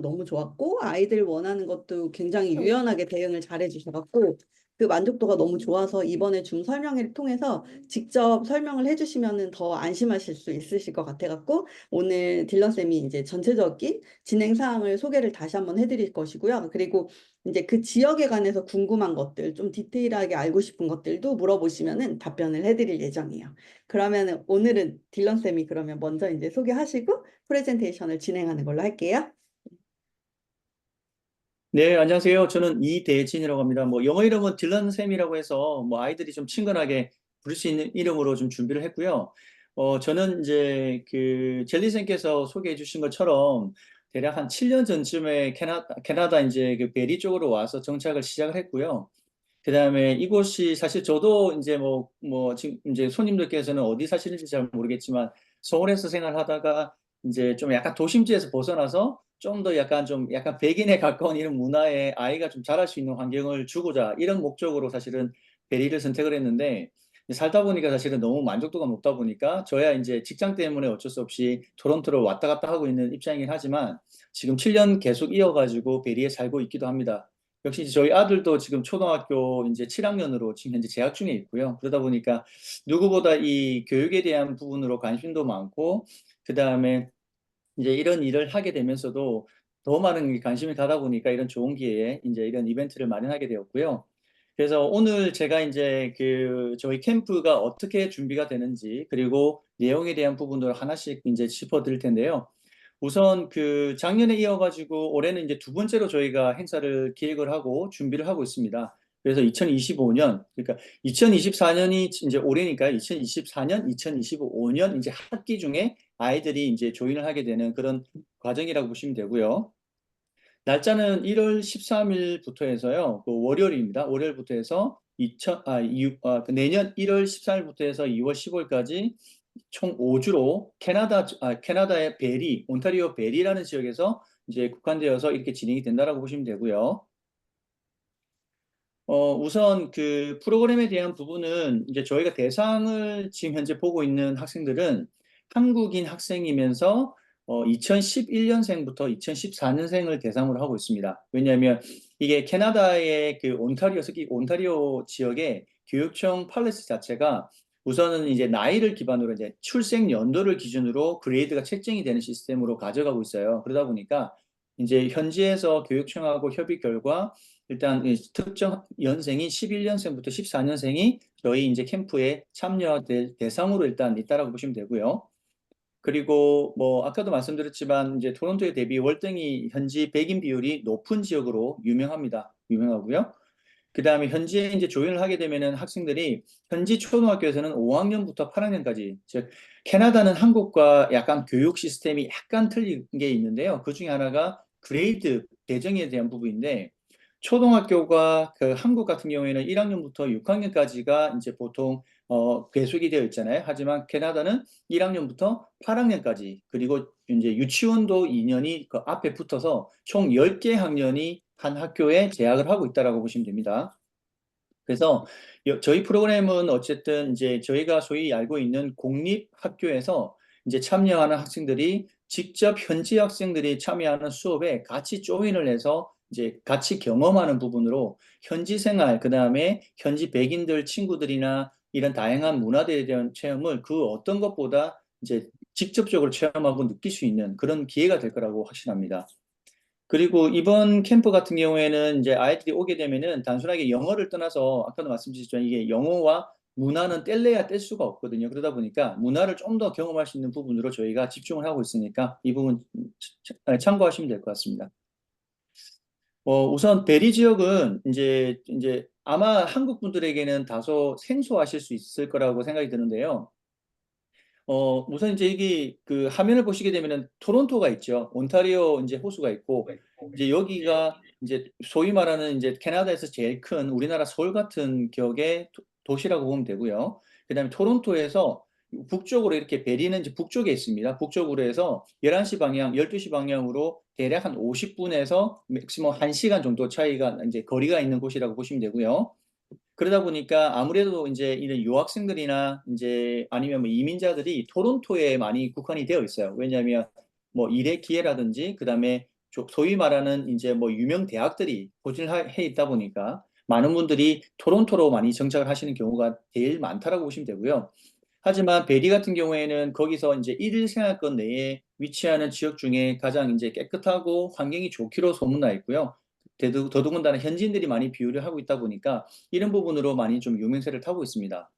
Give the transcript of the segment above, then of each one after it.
너무 좋았고 아이들 원하는 것도 굉장히 유연하게 대응을 잘해 주셔갖고 그 만족도가 너무 좋아서 이번에 줌 설명회를 통해서 직접 설명을 해주시면은 더 안심하실 수 있으실 것 같아갖고 오늘 딜런 쌤이 이제 전체적인 진행 사항을 소개를 다시 한번 해드릴 것이고요. 그리고 이제 그 지역에 관해서 궁금한 것들 좀 디테일하게 알고 싶은 것들도 물어보시면은 답변을 해드릴 예정이에요. 그러면은 오늘은 딜런 쌤이 그러면 먼저 이제 소개하시고 프레젠테이션을 진행하는 걸로 할게요. 네, 안녕하세요. 저는 이대진이라고 합니다. 뭐 영어 이름은 딜런 샘이라고 해서 뭐 아이들이 좀 친근하게 부를 수 있는 이름으로 좀 준비를 했고요. 저는 이제 그 젤리 쌤께서 소개해 주신 것처럼 대략 한 7년 전쯤에 캐나다 이제 그 베리 쪽으로 와서 정착을 시작을 했고요. 그다음에 이곳이 사실 저도 이제 지금 이제 손님들께서는 어디 사시는지 잘 모르겠지만 서울에서 생활하다가 이제 좀 약간 도심지에서 벗어나서 좀 더 약간 백인에 가까운 이런 문화에 아이가 좀 자랄 수 있는 환경을 주고자 이런 목적으로 사실은 베리를 선택을 했는데 살다 보니까 사실은 너무 만족도가 높다 보니까 저야 이제 직장 때문에 어쩔 수 없이 토론토를 왔다 갔다 하고 있는 입장이긴 하지만 지금 7년 계속 이어가지고 베리에 살고 있기도 합니다. 역시 이제 저희 아들도 지금 초등학교 이제 7학년으로 지금 현재 재학 중에 있고요. 그러다 보니까 누구보다 이 교육에 대한 부분으로 관심도 많고, 그 다음에 이제 이런 일을 하게 되면서도 더 많은 관심을 가다 보니까 이런 좋은 기회에 이제 이런 이벤트를 마련하게 되었고요. 그래서 오늘 제가 이제 그 저희 캠프가 어떻게 준비가 되는지 그리고 내용에 대한 부분들을 하나씩 이제 짚어드릴 텐데요. 우선 그 작년에 이어가지고 올해는 이제 두 번째로 저희가 행사를 기획을 하고 준비를 하고 있습니다. 그래서 2025년, 그러니까 2024년이 이제 올해니까 2024년, 2025년 이제 학기 중에 아이들이 이제 조인을 하게 되는 그런 과정이라고 보시면 되고요. 날짜는 1월 13일부터 해서요. 그 월요일입니다. 월요일부터 해서 그 내년 1월 13일부터 해서 2월 15일까지 총 5주로 캐나다의 베리, 온타리오 베리라는 지역에서 이제 국한되어서 이렇게 진행이 된다라고 보시면 되고요. 우선 그 프로그램에 대한 부분은 이제 저희가 대상을 지금 현재 보고 있는 학생들은 한국인 학생이면서 2011년생부터 2014년생을 대상으로 하고 있습니다. 왜냐하면 이게 캐나다의 그 특히 온타리오 지역의 교육청 팔레스 자체가 우선은 이제 나이를 기반으로 이제 출생 연도를 기준으로 그레이드가 책정이 되는 시스템으로 가져가고 있어요. 그러다 보니까 이제 현지에서 교육청하고 협의 결과 일단 이 특정 연생인 11년생부터 14년생이 저희 이제 캠프에 참여될 대상으로 일단 있다라고 보시면 되고요. 그리고 뭐 아까도 말씀드렸지만 이제 토론토에 대비 월등히 현지 백인 비율이 높은 지역으로 유명하고요. 그 다음에 현지에 이제 조인을 하게 되면은 학생들이 현지 초등학교에서는 5학년부터 8학년까지, 즉 캐나다는 한국과 약간 교육 시스템이 약간 틀린 게 있는데요. 그 중에 하나가 그레이드 배정에 대한 부분인데 초등학교가 그 한국 같은 경우에는 1학년부터 6학년까지가 이제 보통 배속이 되어 있잖아요. 하지만 캐나다는 1학년부터 8학년까지 그리고 이제 유치원도 2년이 그 앞에 붙어서 총 10개 학년이 한 학교에 재학을 하고 있다라고 보시면 됩니다. 그래서 저희 프로그램은 어쨌든 이제 저희가 소위 알고 있는 공립학교에서 이제 참여하는 학생들이 직접 현지 학생들이 참여하는 수업에 같이 조인을 해서 이제 같이 경험하는 부분으로 현지 생활, 그 다음에 현지 백인들 친구들이나 이런 다양한 문화들에 대한 체험을 그 어떤 것보다 이제 직접적으로 체험하고 느낄 수 있는 그런 기회가 될 거라고 확신합니다. 그리고 이번 캠프 같은 경우에는 이제 아이들이 오게 되면은 단순하게 영어를 떠나서 아까도 말씀드렸지만 이게 영어와 문화는 뗄래야 뗄 수가 없거든요. 그러다 보니까 문화를 좀 더 경험할 수 있는 부분으로 저희가 집중을 하고 있으니까 이 부분 참고하시면 될 것 같습니다. 우선 베리 지역은 이제 아마 한국 분들에게는 다소 생소하실 수 있을 거라고 생각이 드는데요. 우선 이제 여기 그 화면을 보시게 되면은 토론토가 있죠. 온타리오 이제 호수가 있고, 이제 여기가 이제 소위 말하는 이제 캐나다에서 제일 큰 우리나라 서울 같은 격의 도시라고 보면 되고요. 그다음에 토론토에서 북쪽으로 이렇게 베리는 이제 북쪽에 있습니다. 북쪽으로 해서 11시 방향, 12시 방향으로 대략 한 50분에서 맥시멈 1시간 정도 차이가 이제 거리가 있는 곳이라고 보시면 되고요. 그러다 보니까 아무래도 이제 이런 유학생들이나 이제 아니면 뭐 이민자들이 토론토에 많이 국한이 되어 있어요. 왜냐하면 뭐 일의 기회라든지 그다음에 소위 말하는 이제 뭐 유명 대학들이 포진해 있다 보니까 많은 분들이 토론토로 많이 정착을 하시는 경우가 제일 많다라고 보시면 되고요. 하지만 베리 같은 경우에는 거기서 이제 일일 생활권 내에 위치하는 지역 중에 가장 이제 깨끗하고 환경이 좋기로 소문나 있고요. 더더군다나 현지인들이 많이 비유를 하고 있다 보니까 이런 부분으로 많이 좀 유명세를 타고 있습니다.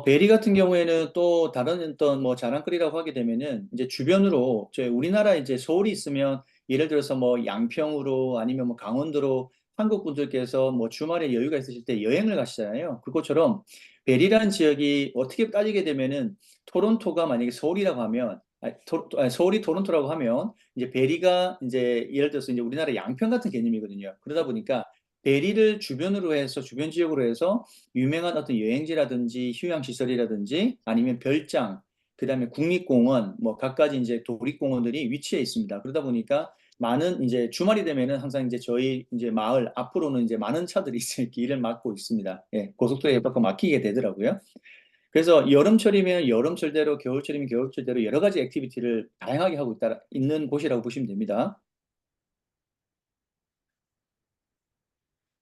베리 같은 경우에는 또 다른 어떤 뭐 자랑거리라고 하게 되면은 이제 주변으로 저 우리나라 이제 서울이 있으면 예를 들어서 뭐 양평으로 아니면 뭐 강원도로 한국 분들께서 뭐 주말에 여유가 있으실 때 여행을 가시잖아요. 그것처럼 베리라는 지역이 어떻게 따지게 되면은 토론토가 만약에 서울이라고 하면 서울이 토론토라고 하면 이제 베리가 이제 예를 들어서 이제 우리나라 양평 같은 개념이거든요. 그러다 보니까 베리를 주변으로 해서 주변 지역으로 해서 유명한 어떤 여행지라든지 휴양시설이라든지 아니면 별장, 그다음에 국립공원, 뭐 갖가지 이제 도립공원들이 위치해 있습니다. 그러다 보니까 많은 이제 주말이 되면은 항상 이제 저희 이제 마을 앞으로는 이제 많은 차들이 이제 길을 막고 있습니다. 예, 고속도로에 자꾸 막히게 되더라고요. 그래서 여름철이면 여름철대로, 겨울철이면 겨울철대로 여러 가지 액티비티를 다양하게 하고 있는 곳이라고 보시면 됩니다.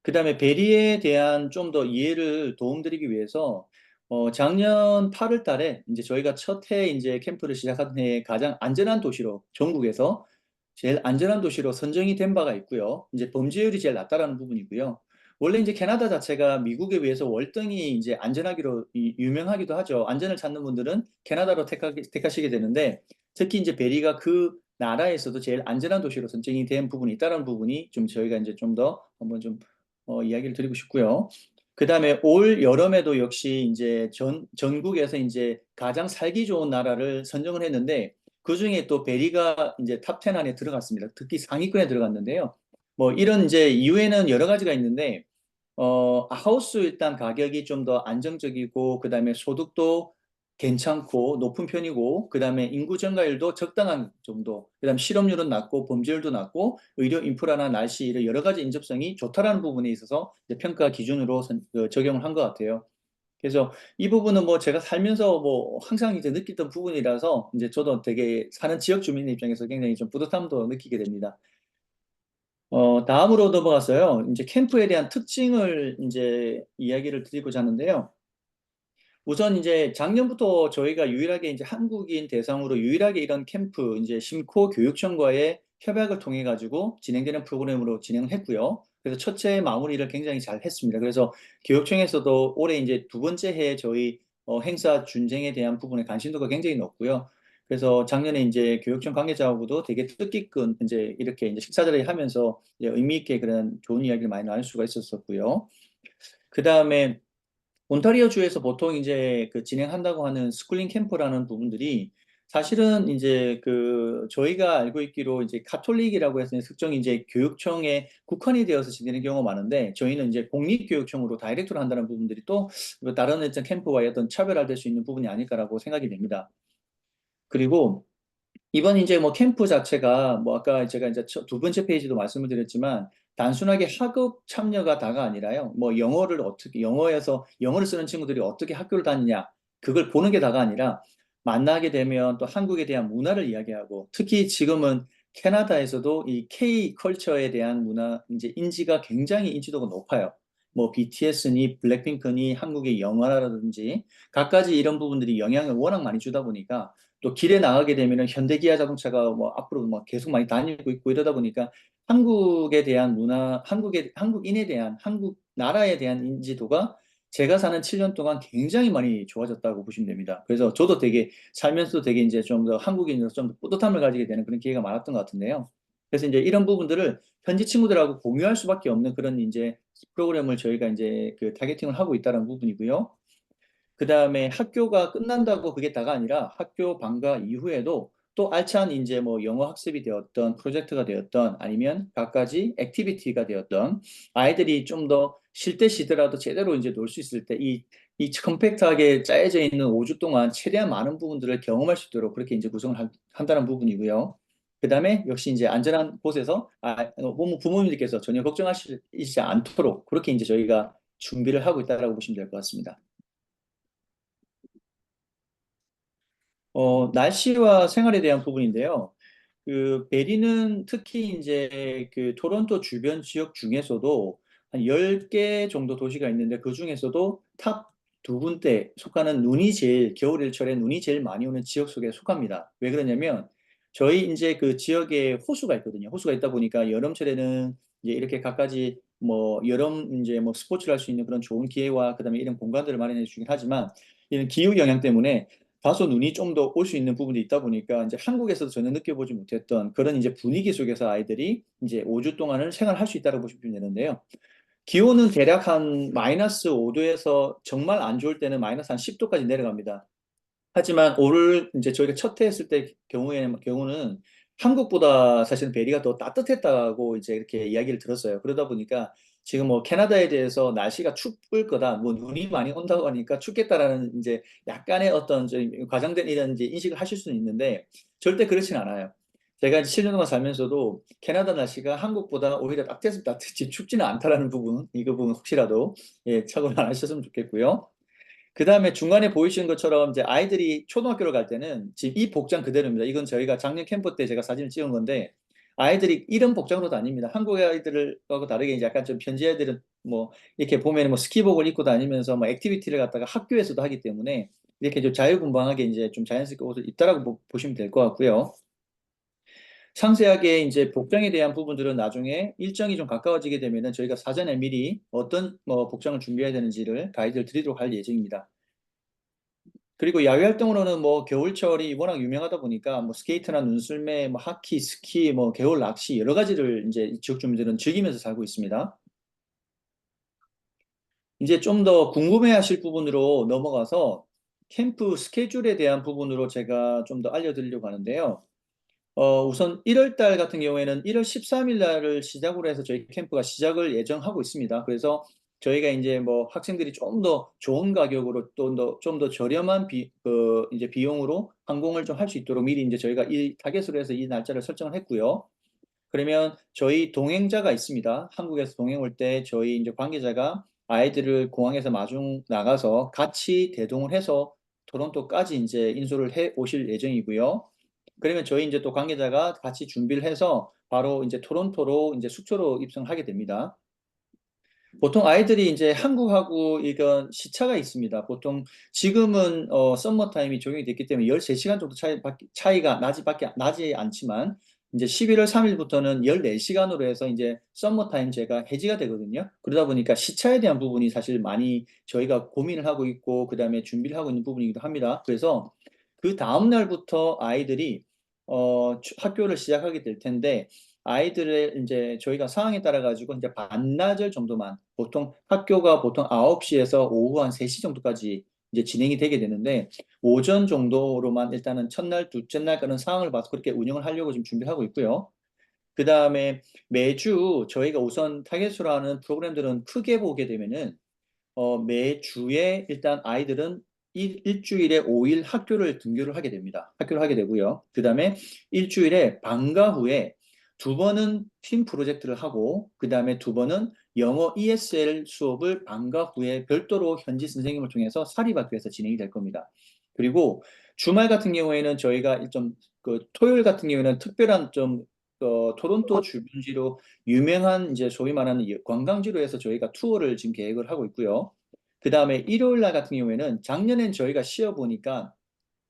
그다음에 베리에 대한 좀 더 이해를 도움드리기 위해서 작년 8월 달에 이제 저희가 첫 해 이제 캠프를 시작한 해에 가장 안전한 도시로 전국에서 제일 안전한 도시로 선정이 된 바가 있고요. 이제 범죄율이 제일 낮다라는 부분이고요. 원래 이제 캐나다 자체가 미국에 비해서 월등히 이제 안전하기로 유명하기도 하죠. 안전을 찾는 분들은 캐나다로 택하시게 되는데 특히 이제 베리가 그 나라에서도 제일 안전한 도시로 선정이 된 부분이 있다는 부분이 좀 저희가 이제 좀 더 한번 좀 이야기를 드리고 싶고요. 그 다음에 올 여름에도 역시 이제 전국에서 이제 가장 살기 좋은 나라를 선정을 했는데 그 중에 또 베리가 이제 탑 10 안에 들어갔습니다. 특히 상위권에 들어갔는데요. 뭐 이런 이제 이유에는 여러 가지가 있는데 하우스 일단 가격이 좀 더 안정적이고 그다음에 소득도 괜찮고 높은 편이고 그다음에 인구 증가율도 적당한 정도 그다음 실업률은 낮고 범죄율도 낮고 의료 인프라나 날씨 이런 여러 가지 인접성이 좋다라는 부분에 있어서 이제 평가 기준으로 적용을 한 것 같아요. 그래서 이 부분은 뭐 제가 살면서 뭐 항상 이제 느끼던 부분이라서 이제 저도 되게 사는 지역 주민의 입장에서 굉장히 좀 뿌듯함도 느끼게 됩니다. 다음으로 넘어가서요. 이제 캠프에 대한 특징을 이제 이야기를 드리고자 하는데요. 우선 이제 작년부터 저희가 유일하게 이제 한국인 대상으로 유일하게 이런 캠프 이제 심코 교육청과의 협약을 통해 가지고 진행되는 프로그램으로 진행을 했고요. 그래서 첫째 마무리를 굉장히 잘 했습니다. 그래서 교육청에서도 올해 이제 두 번째 해 저희 행사 준쟁에 대한 부분에 관심도가 굉장히 높고요. 그래서 작년에 이제 교육청 관계자하고도 되게 뜻깊은 이제 이렇게 이제 식사자를 하면서 이제 의미 있게 그런 좋은 이야기를 많이 나눌 수가 있었었고요. 그 다음에 온타리오 주에서 보통 이제 그 진행한다고 하는 스쿨링 캠프라는 부분들이 사실은 이제 그 저희가 알고 있기로 이제 카톨릭이라고 해서 특정 이제 교육청에 국한이 되어서 진행되는 경우가 많은데 저희는 이제 공립교육청으로 다이렉트로 한다는 부분들이 또 다른 어떤 캠프와의 어떤 차별화될 수 있는 부분이 아닐까라고 생각이 됩니다. 그리고 이번 이제 뭐 캠프 자체가 뭐 아까 제가 이제 두 번째 페이지도 말씀을 드렸지만 단순하게 학업 참여가 다가 아니라요. 뭐 영어를 어떻게 영어에서 영어를 쓰는 친구들이 어떻게 학교를 다니냐 그걸 보는 게 다가 아니라 만나게 되면 또 한국에 대한 문화를 이야기하고 특히 지금은 캐나다에서도 이 K 컬처에 대한 문화 이제 인지가 굉장히 인지도가 높아요. 뭐 BTS니 블랙핑크니 한국의 영화라든지 갖가지 이런 부분들이 영향을 워낙 많이 주다 보니까 또 길에 나가게 되면은 현대기아 자동차가 뭐 앞으로 뭐 계속 많이 다니고 있고 이러다 보니까 한국에 대한 문화, 한국인에 대한 한국 나라에 대한 인지도가 제가 사는 7년 동안 굉장히 많이 좋아졌다고 보시면 됩니다. 그래서 저도 되게 살면서 되게 이제 좀 더 한국인으로서 좀 더 뿌듯함을 가지게 되는 그런 기회가 많았던 것 같은데요. 그래서 이제 이런 부분들을 현지 친구들하고 공유할 수밖에 없는 그런 이제 프로그램을 저희가 이제 그 타겟팅을 하고 있다는 부분이고요. 그 다음에 학교가 끝난다고 그게 다가 아니라 학교 방과 이후에도 또 알찬 이제 뭐 영어 학습이 되었던 프로젝트가 되었던 아니면 갖가지 액티비티가 되었던 아이들이 좀 더 쉴 때 쉬더라도 제대로 이제 놀 수 있을 때 이 컴팩트하게 짜여져 있는 5주 동안 최대한 많은 부분들을 경험할 수 있도록 그렇게 이제 구성을 한다는 부분이고요. 그 다음에 역시 이제 안전한 곳에서 부모님들께서 전혀 걱정하시지 않도록 그렇게 이제 저희가 준비를 하고 있다라고 보시면 될 것 같습니다. 날씨와 생활에 대한 부분인데요. 그 베리는 특히 이제 그 토론토 주변 지역 중에서도 한 10개 정도 도시가 있는데 그 중에서도 탑 두 군데 속하는 눈이 제일 겨울철에 눈이 제일 많이 오는 지역 속에 속합니다. 왜 그러냐면 저희 이제 그 지역에 호수가 있거든요. 호수가 있다 보니까 여름철에는 이제 이렇게 갖가지 뭐 여름 이제 뭐 스포츠를 할 수 있는 그런 좋은 기회와 그다음에 이런 공간들을 마련해 주긴 하지만 이런 기후 영향 때문에 다소 눈이 좀 더 올 수 있는 부분이 있다 보니까 이제 한국에서도 전혀 느껴보지 못했던 그런 이제 분위기 속에서 아이들이 이제 5주 동안을 생활할 수 있다고 보시면 되는데요. 기온은 대략 한 마이너스 5도에서 정말 안 좋을 때는 마이너스 한 10도까지 내려갑니다. 하지만 올 이제 저희가 첫 해했을 때 경우는 한국보다 사실은 베리가 더 따뜻했다고 이제 이렇게 이야기를 들었어요. 그러다 보니까 지금 뭐 캐나다에 대해서 날씨가 춥을 거다, 뭐 눈이 많이 온다고 하니까 춥겠다라는 이제 약간의 어떤 좀 과장된 이런 이제 인식을 하실 수는 있는데 절대 그렇진 않아요. 제가 이제 7년 동안 살면서도 캐나다 날씨가 한국보다 오히려 따뜻해서 따뜻지 춥지는 않다라는 부분, 이 부분 혹시라도 착오를 안 하셨으면 좋겠고요. 그 다음에 중간에 보이시는 것처럼 이제 아이들이 초등학교를 갈 때는 지금 이 복장 그대로입니다. 이건 저희가 작년 캠프 때 제가 사진을 찍은 건데 아이들이 이런 복장으로 다닙니다. 한국 아이들하고 다르게 이제 약간 좀 현지 아이들은 뭐 이렇게 보면 뭐 스키복을 입고 다니면서 뭐 액티비티를 갖다가 학교에서도 하기 때문에 이렇게 좀 자유분방하게 이제 좀 자연스럽게 옷을 입다라고 보시면 될 것 같고요. 상세하게 이제 복장에 대한 부분들은 나중에 일정이 좀 가까워지게 되면은 저희가 사전에 미리 어떤 뭐 복장을 준비해야 되는지를 가이드를 드리도록 할 예정입니다. 그리고 야외 활동으로는 뭐 겨울철이 워낙 유명하다 보니까 뭐 스케이트나 눈썰매, 뭐 하키, 스키, 뭐 겨울 낚시 여러 가지를 이제 지역 주민들은 즐기면서 살고 있습니다. 이제 좀 더 궁금해하실 부분으로 넘어가서 캠프 스케줄에 대한 부분으로 제가 좀 더 알려드리려고 하는데요. 우선 1월 달 같은 경우에는 1월 13일 날을 시작으로 해서 저희 캠프가 시작을 예정하고 있습니다. 그래서 저희가 이제 뭐 학생들이 좀 더 좋은 가격으로 좀 더 저렴한 이제 비용으로 항공을 좀 할 수 있도록 미리 이제 저희가 이 타겟으로 해서 이 날짜를 설정을 했고요. 그러면 저희 동행자가 있습니다. 한국에서 동행 올 때 저희 이제 관계자가 아이들을 공항에서 마중 나가서 같이 대동을 해서 토론토까지 이제 인솔을 해 오실 예정이고요. 그러면 저희 이제 또 관계자가 같이 준비를 해서 바로 이제 토론토로 이제 숙소로 입성하게 됩니다. 보통 아이들이 이제 한국하고 이건 시차가 있습니다. 보통 지금은 썸머 타임이 적용이 됐기 때문에 13시간 정도 차이가 나지 않지만 이제 11월 3일부터는 14시간으로 해서 이제 썸머 타임제가 해지가 되거든요. 그러다 보니까 시차에 대한 부분이 사실 많이 저희가 고민을 하고 있고 그다음에 준비를 하고 있는 부분이기도 합니다. 그래서 그 다음 날부터 아이들이 학교를 시작하게 될 텐데 아이들의 이제 저희가 상황에 따라 가지고 이제 반나절 정도만 학교가 보통 9시에서 오후 한 3시 정도까지 이제 진행이 되게 되는데 오전 정도로만 일단은 첫날, 둘째 날 그런 상황을 봐서 그렇게 운영을 하려고 지금 준비를 하고 있고요. 그 다음에 매주 저희가 우선 타겟으로 하는 프로그램들은 크게 보게 되면은 매주에 일단 아이들은 일주일에 5일 학교를 등교를 하게 됩니다. 학교를 하게 되고요. 그 다음에 일주일에 방과 후에 두 번은 팀 프로젝트를 하고, 그 다음에 두 번은 영어 ESL 수업을 방과 후에 별도로 현지 선생님을 통해서 사립학교에서 진행이 될 겁니다. 그리고 주말 같은 경우에는 저희가 좀, 그 토요일 같은 경우에는 특별한 좀 토론토 주변지로 유명한 이제 소위 말하는 관광지로 해서 저희가 투어를 지금 계획을 하고 있고요. 그 다음에 일요일 날 같은 경우에는 작년엔 저희가 쉬어 보니까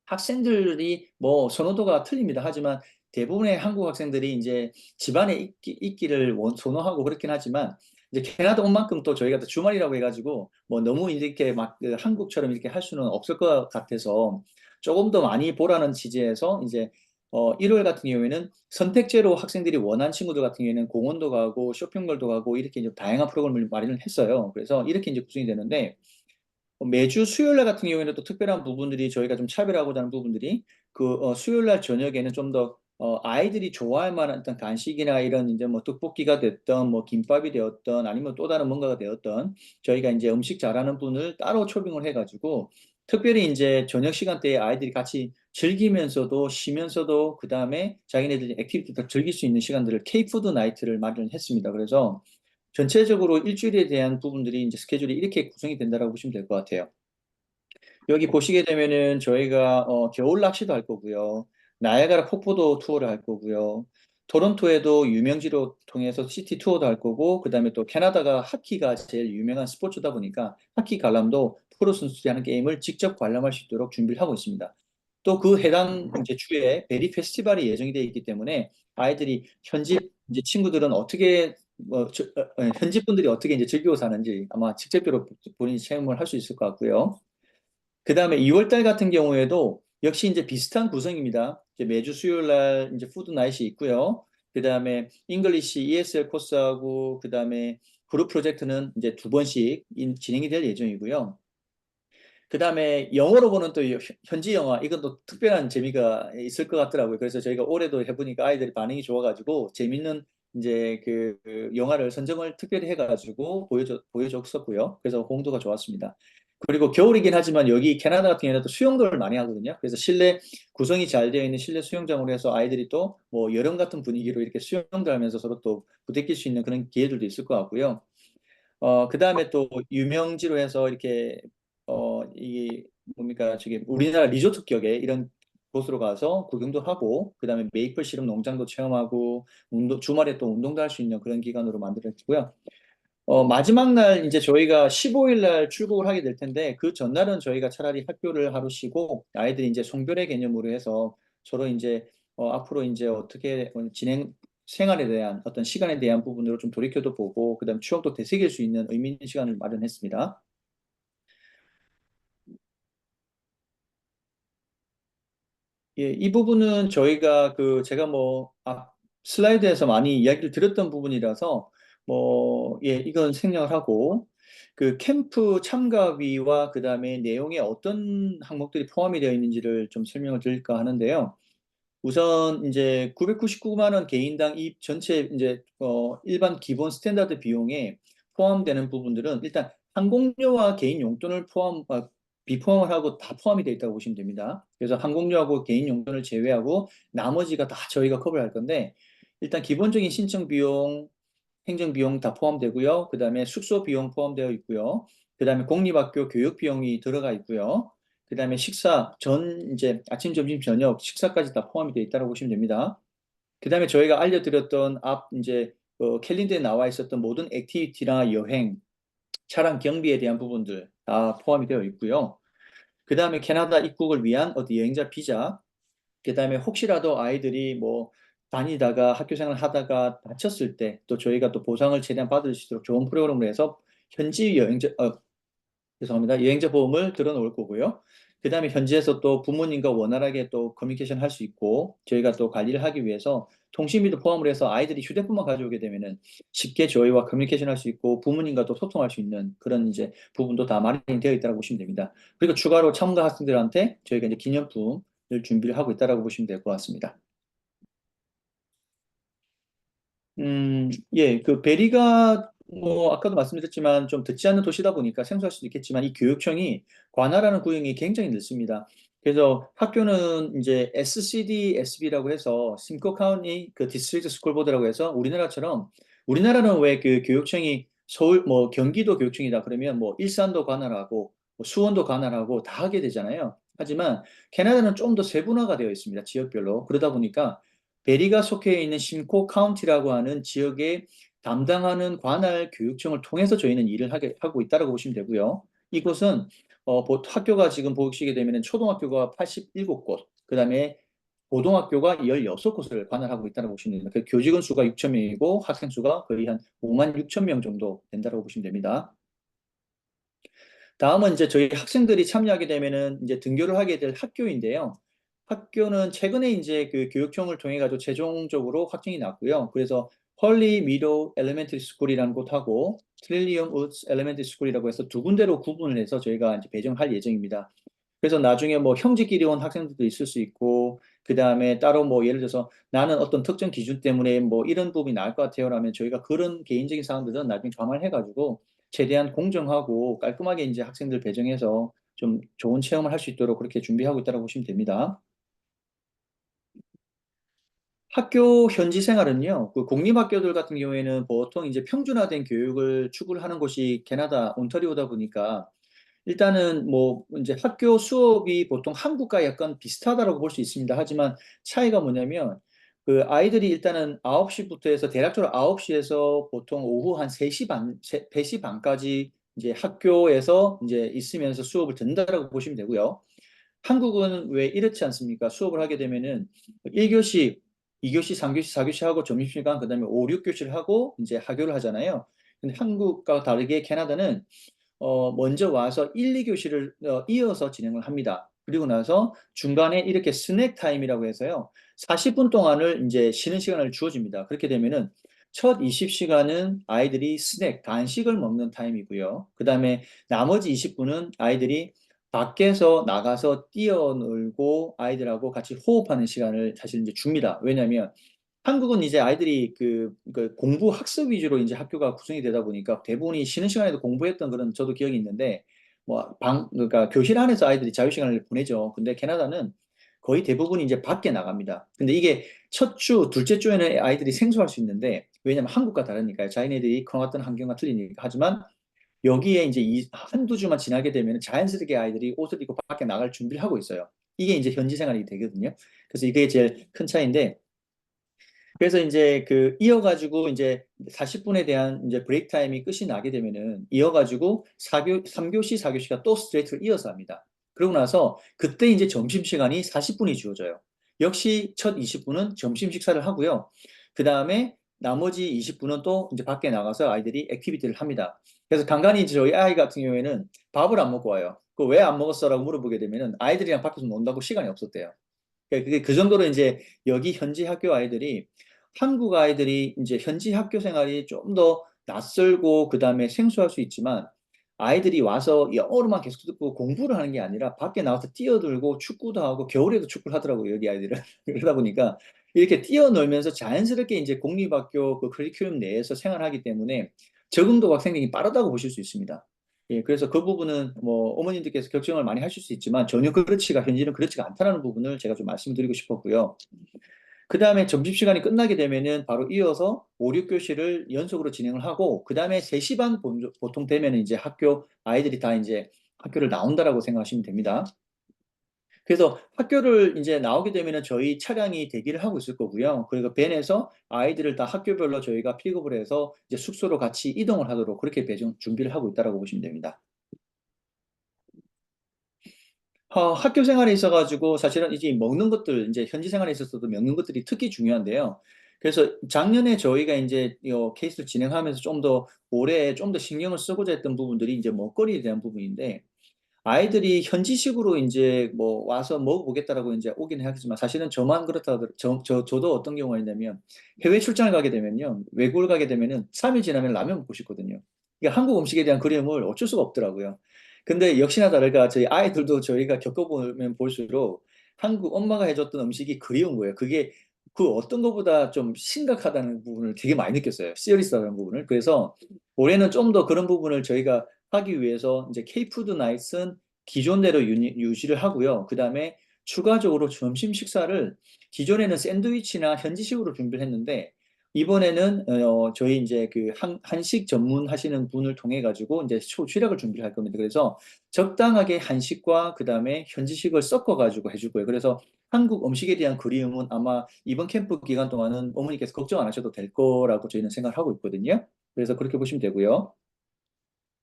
학생들이 뭐 선호도가 틀립니다. 하지만 대부분의 한국 학생들이 이제 집안에 있기를 선호하고 그렇긴 하지만 이제 캐나다 온 만큼 또 저희가 또 주말이라고 해가지고 뭐 너무 이렇게 막그 한국처럼 이렇게 할 수는 없을 것 같아서 조금 더 많이 보라는 취지에서 이제 일요일 같은 경우에는 선택제로 학생들이 원하는 친구들 같은 경우에는 공원도 가고 쇼핑몰도 가고 이렇게 이제 다양한 프로그램을 마련을 했어요. 그래서 이렇게 이제 구성이 되는데 매주 수요일 날 같은 경우에는 또 특별한 부분들이 저희가 좀 차별하고자 하는 부분들이 수요일 날 저녁에는 좀 더 아이들이 좋아할 만한 어떤 간식이나 이런 이제 뭐 떡볶이가 됐던 뭐 김밥이 되었던 아니면 또 다른 뭔가가 되었던 저희가 이제 음식 잘하는 분을 따로 초빙을 해가지고 특별히 이제 저녁 시간대에 아이들이 같이 즐기면서도 쉬면서도 그 다음에 자기네들이 액티비티를 즐길 수 있는 시간들을 K푸드 나이트를 마련했습니다. 그래서 전체적으로 일주일에 대한 부분들이 이제 스케줄이 이렇게 구성이 된다라고 보시면 될 것 같아요. 여기 보시게 되면은 저희가 겨울 낚시도 할 거고요. 나야가라 폭포도 투어를 할 거고요. 토론토에도 유명지로 통해서 시티 투어도 할 거고, 그다음에 또 캐나다가 하키가 제일 유명한 스포츠다 보니까 하키 관람도 프로 선수들이 하는 게임을 직접 관람할 수 있도록 준비를 하고 있습니다. 또 그 해당 이제 주에 베리 페스티벌이 예정이 되어 있기 때문에 아이들이 현지 이제 친구들은 어떻게 현지 분들이 어떻게 이제 즐기고 사는지 아마 직접적으로 본인이 체험을 할 수 있을 것 같고요. 그 다음에 2월 달 같은 경우에도 역시 이제 비슷한 구성입니다. 이제 매주 수요일 날 이제 푸드 나잇이 있고요. 그 다음에 잉글리시 ESL 코스하고 그 다음에 그룹 프로젝트는 이제 두 번씩 진행이 될 예정이고요. 그 다음에 영어로 보는 또 현지 영화, 이건 또 특별한 재미가 있을 것 같더라고요. 그래서 저희가 올해도 해보니까 아이들이 반응이 좋아가지고 재밌는 이제 그 영화를 선정을 특별히 해가지고 보여줬었고요. 그래서 호응도가 좋았습니다. 그리고 겨울이긴 하지만 여기 캐나다 같은 경우에는 또 수영도를 많이 하거든요. 그래서 실내 구성이 잘 되어 있는 실내 수영장으로 해서 아이들이 또 뭐 여름 같은 분위기로 이렇게 수영도 하면서 서로 또 부대낄 수 있는 그런 기회들도 있을 것 같고요. 그 다음에 또 유명지로 해서 이렇게, 이, 뭡니까, 저기, 우리나라 리조트 격의 이런 곳으로 가서 구경도 하고, 그 다음에 메이플 시럽 농장도 체험하고, 주말에 또 운동도 할 수 있는 그런 기간으로 만들었고요. 마지막 날 이제 저희가 15일 날 출국을 하게 될 텐데, 그 전날은 저희가 차라리 학교를 하루 쉬고, 아이들이 이제 송별회 개념으로 해서 서로 이제, 앞으로 이제 어떻게 생활에 대한 어떤 시간에 대한 부분으로 좀 돌이켜도 보고, 그다음 추억도 되새길 수 있는 의미 있는 시간을 마련했습니다. 예, 이 부분은 저희가 제가 뭐, 슬라이드에서 많이 이야기를 드렸던 부분이라서, 뭐, 예, 이건 생략을 하고, 그 캠프 참가비와 그 다음에 내용에 어떤 항목들이 포함이 되어 있는지를 좀 설명을 드릴까 하는데요. 우선 이제 999만 원 개인당 이 전체 이제 일반 기본 스탠다드 비용에 포함되는 부분들은 일단 항공료와 개인 용돈을 비포함을 하고 다 포함이 되어 있다고 보시면 됩니다. 그래서 항공료하고 개인 용돈을 제외하고 나머지가 다 저희가 커버를 할 건데 일단 기본적인 신청 비용, 행정 비용 다 포함되고요. 그다음에 숙소 비용 포함되어 있고요. 그다음에 공립학교 교육 비용이 들어가 있고요. 그다음에 식사 이제 아침, 점심, 저녁 식사까지 다 포함이 되어 있다고 보시면 됩니다. 그다음에 저희가 알려드렸던 이제 캘린더에 나와 있었던 모든 액티비티나 여행, 차량 경비에 대한 부분들 다 포함이 되어 있고요. 그다음에 캐나다 입국을 위한 어디 여행자 비자, 그다음에 혹시라도 아이들이 뭐 다니다가 학교 생활 하다가 다쳤을 때 또 저희가 또 보상을 최대한 받을 수 있도록 좋은 프로그램을 해서 현지 죄송합니다. 여행자 보험을 들어놓을 거고요. 그다음에 현지에서 또 부모님과 원활하게 또 커뮤니케이션 할 수 있고 저희가 또 관리를 하기 위해서 통신비도 포함을 해서 아이들이 휴대폰만 가져오게 되면은 쉽게 저희와 커뮤니케이션 할 수 있고 부모님과 또 소통할 수 있는 그런 이제 부분도 다 마련이 되어 있다고 보시면 됩니다. 그리고 추가로 참가 학생들한테 저희가 이제 기념품을 준비를 하고 있다고 보시면 될 것 같습니다. 예, 그 베리가 뭐 아까도 말씀드렸지만 좀 듣지 않는 도시다 보니까 생소할 수도 있겠지만 이 교육청이 관할하는 구역이 굉장히 넓습니다. 그래서 학교는 이제 SCD, SB라고 해서 심코 카운티 그 디스트릭트 스쿨 보드라고 해서 우리나라처럼 우리나라는 왜 그 교육청이 서울 뭐 경기도 교육청이다 그러면 뭐 일산도 관할하고 뭐 수원도 관할하고 다 하게 되잖아요. 하지만 캐나다는 좀 더 세분화가 되어 있습니다. 지역별로. 그러다 보니까 베리가 속해 있는 심코 카운티라고 하는 지역에 담당하는 관할 교육청을 통해서 저희는 일을 하고 있다고 보시면 되고요. 이곳은 학교가 지금 보시게 되면 초등학교가 87곳, 그다음에 고등학교가 16곳을 관할하고 있다고 보시면 됩니다. 그 교직원 수가 6천 명이고 학생 수가 거의 한 5만 6천 명 정도 된다고 보시면 됩니다. 다음은 이제 저희 학생들이 참여하게 되면은 이제 등교를 하게 될 학교인데요. 학교는 최근에 이제 그 교육청을 통해 가지고 최종적으로 확정이 났고요. 그래서 헐리 미도 엘레멘터리 스쿨이라는 곳하고 트릴리엄 우드스 엘레멘터리 스쿨이라고 해서 두 군데로 구분을 해서 저희가 이제 배정할 예정입니다. 그래서 나중에 뭐 형제끼리 온 학생들도 있을 수 있고, 그 다음에 따로 뭐 예를 들어서 나는 어떤 특정 기준 때문에 뭐 이런 부분이 나을 것 같아요라면 저희가 그런 개인적인 사항들은 나중에 감안해가지고 최대한 공정하고 깔끔하게 이제 학생들 배정해서 좀 좋은 체험을 할 수 있도록 그렇게 준비하고 있다고 보시면 됩니다. 학교 현지 생활은요, 그 공립학교들 같은 경우에는 보통 이제 평준화된 교육을 추구를 하는 곳이 캐나다 온타리오다 보니까 일단은 뭐 이제 학교 수업이 보통 한국과 약간 비슷하다라고 볼 수 있습니다. 하지만 차이가 뭐냐면 그 아이들이 일단은 9시부터 해서 대략적으로 9시에서 보통 오후 한 3시 반, 3시 반까지 이제 학교에서 이제 있으면서 수업을 듣는다라고 보시면 되고요. 한국은 왜 이렇지 않습니까? 수업을 하게 되면은 1교시, 2교시, 3교시, 4교시 하고 점심시간, 그다음에 5, 6교시를 하고 이제 하교를 하잖아요. 근데 한국과 다르게 캐나다는 먼저 와서 1, 2교시를 이어서 진행을 합니다. 그리고 나서 중간에 이렇게 스낵 타임이라고 해서요. 40분 동안을 이제 쉬는 시간을 주어집니다. 그렇게 되면은 첫 20시간은 아이들이 스낵, 간식을 먹는 타임이고요. 그 다음에 나머지 20분은 아이들이 밖에서 나가서 뛰어놀고 아이들하고 같이 호흡하는 시간을 사실 이제 줍니다. 왜냐하면 한국은 이제 아이들이 그 공부 학습 위주로 이제 학교가 구성이 되다 보니까 대부분이 쉬는 시간에도 공부했던 그런 저도 기억이 있는데 뭐 그러니까 교실 안에서 아이들이 자유 시간을 보내죠. 근데 캐나다는 거의 대부분이 이제 밖에 나갑니다. 근데 이게 첫 주, 둘째 주에는 아이들이 생소할 수 있는데 왜냐면 한국과 다르니까요. 자기네들이 커왔던 환경과 틀리니까. 하지만 여기에 이제 이 한두 주만 지나게 되면 자연스럽게 아이들이 옷을 입고 밖에 나갈 준비를 하고 있어요. 이게 이제 현지 생활이 되거든요. 그래서 이게 제일 큰 차이인데 그래서 이제 그 이어가지고 이제 40분에 대한 이제 브레이크 타임이 끝이 나게 되면은 이어가지고 3교시, 4교시가 또 스트레이트를 이어서 합니다. 그러고 나서 그때 이제 점심시간이 40분이 주어져요. 역시 첫 20분은 점심 식사를 하고요. 그 다음에 나머지 20분은 또 이제 밖에 나가서 아이들이 액티비티를 합니다. 그래서 간간히 이제 저희 아이 같은 경우에는 밥을 안 먹고 와요. 그 왜 안 먹었어라고 물어보게 되면은 아이들이랑 밖에서 논다고 시간이 없었대요. 그러니까 그게 그 정도로 이제 여기 현지 학교 아이들이 한국 아이들이 이제 현지 학교 생활이 좀 더 낯설고 그다음에 생소할 수 있지만 아이들이 와서 영어로만 계속 듣고 공부를 하는 게 아니라 밖에 나와서 뛰어들고 축구도 하고 겨울에도 축구를 하더라고요, 여기 아이들은. 그러다 보니까 이렇게 뛰어놀면서 자연스럽게 이제 공립학교 그 커리큘럼 내에서 생활하기 때문에 적응도가 굉장히 빠르다고 보실 수 있습니다. 예, 그래서 그 부분은 뭐 어머님들께서 걱정을 많이 하실 수 있지만 전혀 그렇지가 현실은 그렇지가 않다는 부분을 제가 좀 말씀드리고 싶었고요. 그 다음에 점심시간이 끝나게 되면은 바로 이어서 5, 6교시를 연속으로 진행을 하고 그 다음에 3시 반 보통 되면 이제 학교 아이들이 다 이제 학교를 나온다라고 생각하시면 됩니다. 그래서 학교를 이제 나오게 되면은 저희 차량이 대기를 하고 있을 거고요. 그리고 밴에서 아이들을 다 학교별로 저희가 픽업을 해서 이제 숙소로 같이 이동을 하도록 그렇게 배정 준비를 하고 있다라고 보시면 됩니다. 학교 생활에 있어가지고 사실은 이제 먹는 것들, 이제 현지 생활에 있어서도 먹는 것들이 특히 중요한데요. 그래서 작년에 저희가 이제 이 케이스를 진행하면서 좀 더 올해 좀 더 신경을 쓰고자 했던 부분들이 이제 먹거리에 대한 부분인데 아이들이 현지식으로 이제 뭐 와서 먹어보겠다라고 이제 오긴 하겠지만 사실은 저만 그렇다 하더라도 저도 어떤 경우가 있냐면 해외 출장을 가게 되면요. 외국을 가게 되면은 3일 지나면 라면 먹고 싶거든요. 그러니까 한국 음식에 대한 그리움을 어쩔 수가 없더라고요. 근데 역시나 다를까 저희 아이들도 저희가 겪어보면 볼수록 한국 엄마가 해줬던 음식이 그리운 거예요. 그게 그 어떤 것보다 좀 심각하다는 부분을 되게 많이 느꼈어요. 시리어스하다는 부분을. 그래서 올해는 좀 더 그런 부분을 저희가 하기 위해서 이제 K푸드 나잇은 기존대로 유지를 하고요. 그 다음에 추가적으로 점심 식사를 기존에는 샌드위치나 현지식으로 준비를 했는데 이번에는 저희 이제 그 한식 전문 하시는 분을 통해 가지고 이제 초취락을 준비를 할 겁니다. 그래서 적당하게 한식과 그 다음에 현지식을 섞어 가지고 해줄 거예요. 그래서 한국 음식에 대한 그리움은 아마 이번 캠프 기간 동안은 어머니께서 걱정 안 하셔도 될 거라고 저희는 생각을 하고 있거든요. 그래서 그렇게 보시면 되고요.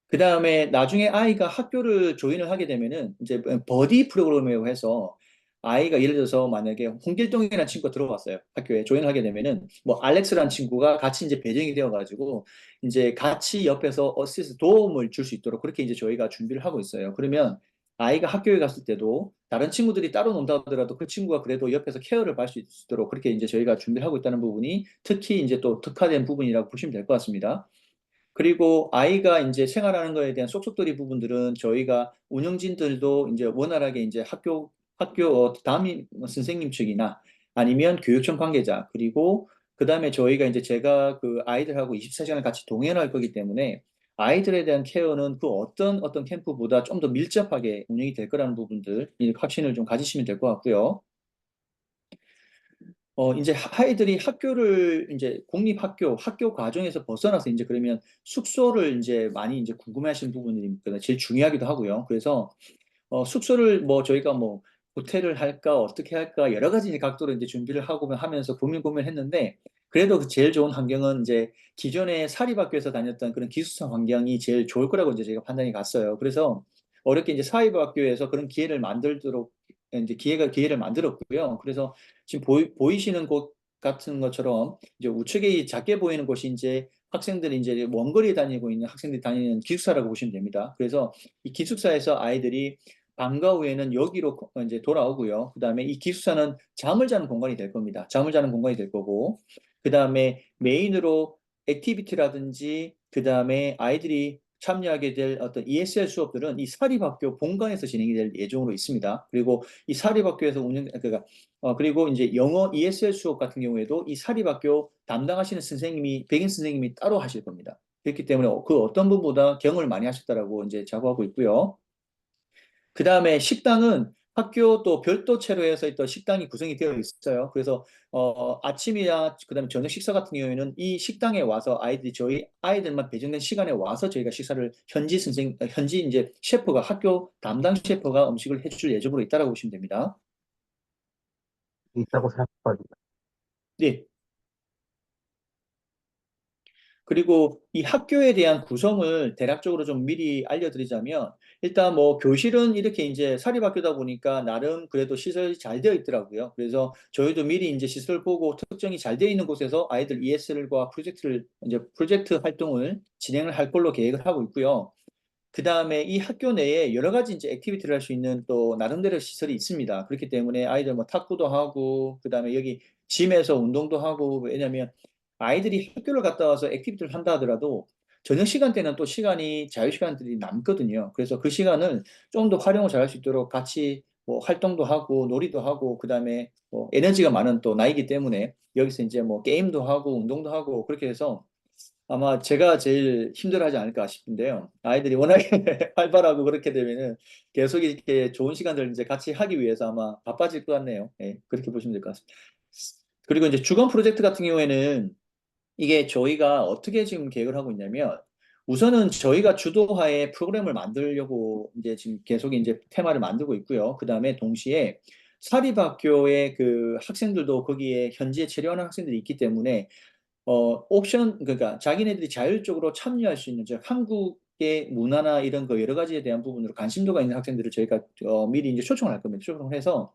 그 다음에 나중에 아이가 학교를 조인을 하게 되면은 이제 버디 프로그램이라고 해서 아이가 예를 들어서 만약에 홍길동이라는 친구가 들어왔어요. 학교에 조인을 하게 되면은 뭐 알렉스라는 친구가 같이 이제 배정이 되어 가지고 이제 같이 옆에서 어시스트 도움을 줄 수 있도록 그렇게 이제 저희가 준비를 하고 있어요. 그러면 아이가 학교에 갔을 때도 다른 친구들이 따로 논다 하더라도 그 친구가 그래도 옆에서 케어를 받을 수 있도록 그렇게 이제 저희가 준비를 하고 있다는 부분이 특히 이제 또 특화된 부분이라고 보시면 될 것 같습니다. 그리고 아이가 이제 생활하는 거에 대한 쏙쏙들이 부분들은 저희가 운영진들도 이제 원활하게 이제 학교 담임 선생님 측이나 아니면 교육청 관계자 그리고 그다음에 저희가 이제 제가 그 아이들하고 24시간을 같이 동행할 거기 때문에 아이들에 대한 케어는 그 어떤 캠프보다 좀 더 밀접하게 운영이 될 거라는 부분들 이 확신을 좀 가지시면 될 것 같고요. 이제 아이들이 학교를 이제 공립학교, 학교 과정에서 벗어나서 이제 그러면 숙소를 이제 많이 이제 궁금해하시는 부분이니까 제일 중요하기도 하고요. 그래서 숙소를 뭐 저희가 뭐 호텔을 할까 어떻게 할까 여러 가지 이제 각도로 이제 준비를 하고 하면서 고민했는데 그래도 그 제일 좋은 환경은 이제 기존에 사립학교에서 다녔던 그런 기숙사 환경이 제일 좋을 거라고 이제 제가 판단이 갔어요. 그래서 어렵게 이제 사립학교에서 그런 기회를 만들도록 이제 기회를 만들었고요. 그래서 지금 보이시는 곳 같은 것처럼 이제 우측에 작게 보이는 곳이 이제 학생들이 이제 원거리에 다니고 있는 학생들이 다니는 기숙사라고 보시면 됩니다. 그래서 이 기숙사에서 아이들이 방과 후에는 여기로 이제 돌아오고요. 그다음에 이 기숙사는 잠을 자는 공간이 될 겁니다. 잠을 자는 공간이 될 거고, 그다음에 메인으로 액티비티라든지, 그다음에 아이들이 참여하게 될 어떤 ESL 수업들은 이 사립학교 본관에서 진행이 될 예정으로 있습니다. 그리고 이 사립학교에서 그러니까 그리고 이제 영어 ESL 수업 같은 경우에도 이 사립학교 담당하시는 선생님이 백인 선생님이 따로 하실 겁니다. 그렇기 때문에 그 어떤 분보다 경험을 많이 하셨다라고 이제 자부하고 있고요. 그 다음에 식당은 학교 또 별도 채로해서 또 식당이 구성이 되어 있어요. 그래서 아침이나 그다음에 저녁 식사 같은 경우에는 이 식당에 와서 아이들이 저희 아이들만 배정된 시간에 와서 저희가 식사를 현지 이제 셰프가 학교 담당 셰프가 음식을 해줄 예정으로 있다라고 보시면 됩니다. 있다고 생각합니다. 네. 그리고 이 학교에 대한 구성을 대략적으로 좀 미리 알려드리자면, 일단 뭐 교실은 이렇게 이제 사립학교다 보니까 나름 그래도 시설이 잘 되어 있더라고요. 그래서 저희도 미리 이제 시설 보고 특정이 잘 되어 있는 곳에서 아이들 ESL과 프로젝트 활동을 진행을 할 걸로 계획을 하고 있고요. 그 다음에 이 학교 내에 여러 가지 이제 액티비티를 할 수 있는 또 나름대로 시설이 있습니다. 그렇기 때문에 아이들 뭐 탁구도 하고, 그 다음에 여기 짐에서 운동도 하고, 왜냐면 아이들이 학교를 갔다 와서 액티비티를 한다 하더라도 저녁 시간 때는 또 시간이 자유시간들이 남거든요. 그래서 그 시간을 좀 더 활용을 잘 할 수 있도록 같이 뭐 활동도 하고 놀이도 하고, 그 다음에 뭐 에너지가 많은 또 나이기 때문에 여기서 이제 뭐 게임도 하고 운동도 하고 그렇게 해서 아마 제가 제일 힘들어하지 않을까 싶은데요. 아이들이 워낙에 활발하고 그렇게 되면은 계속 이렇게 좋은 시간들을 이제 같이 하기 위해서 아마 바빠질 것 같네요. 예, 그렇게 보시면 될 것 같습니다. 그리고 이제 주간 프로젝트 같은 경우에는 이게 저희가 어떻게 지금 계획을 하고 있냐면 우선은 저희가 주도하에 프로그램을 만들려고 이제 지금 계속 이제 테마를 만들고 있고요. 그 다음에 동시에 사립학교의 그 학생들도 거기에 현지에 체류하는 학생들이 있기 때문에 그러니까 자기네들이 자율적으로 참여할 수 있는, 즉, 한국의 문화나 이런 거 여러 가지에 대한 부분으로 관심도가 있는 학생들을 저희가 미리 이제 초청을 할 겁니다. 초청을 해서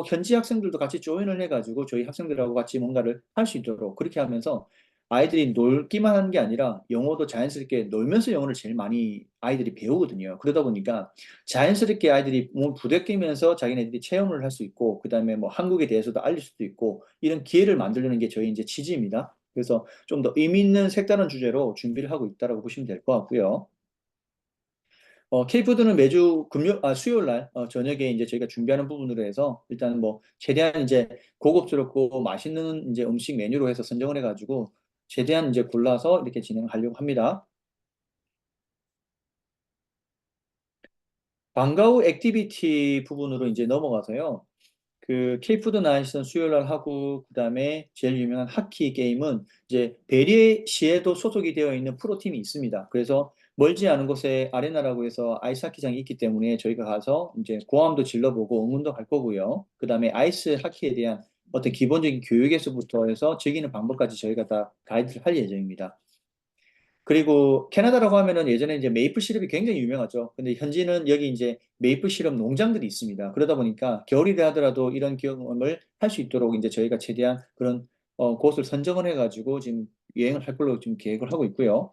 현지 학생들도 같이 조인을 해가지고 저희 학생들하고 같이 뭔가를 할 수 있도록 그렇게 하면서 아이들이 놀기만 하는 게 아니라 영어도 자연스럽게 놀면서 영어를 제일 많이 아이들이 배우거든요. 그러다 보니까 자연스럽게 아이들이 몸을 부대끼면서 자기네들이 체험을 할 수 있고, 그 다음에 뭐 한국에 대해서도 알릴 수도 있고, 이런 기회를 만들려는 게 저희 이제 취지입니다. 그래서 좀 더 의미 있는 색다른 주제로 준비를 하고 있다라고 보시면 될 것 같고요. K푸드는 매주 수요일 날 저녁에 이제 저희가 준비하는 부분으로 해서 일단 뭐 최대한 이제 고급스럽고 맛있는 이제 음식 메뉴로 해서 선정을 해가지고 최대한 이제 골라서 이렇게 진행하려고 합니다. 방과 후 액티비티 부분으로 이제 넘어가서요. 그 K푸드 나이트는 수요일 날 하고, 그다음에 제일 유명한 하키 게임은 이제 베리시에도 소속이 되어 있는 프로팀이 있습니다. 그래서 멀지 않은 곳에 아레나라고 해서 아이스 하키장이 있기 때문에 저희가 가서 이제 고함도 질러보고 응원도 할 거고요. 그다음에 아이스 하키에 대한 어떤 기본적인 교육에서부터 해서 즐기는 방법까지 저희가 다 가이드를 할 예정입니다. 그리고 캐나다라고 하면은 예전에 이제 메이플 시럽이 굉장히 유명하죠. 근데 현지는 여기 이제 메이플 시럽 농장들이 있습니다. 그러다 보니까 겨울이 되더라도 이런 경험을 할 수 있도록 이제 저희가 최대한 그런 곳을 선정을 해가지고 지금 여행을 할 걸로 지금 계획을 하고 있고요.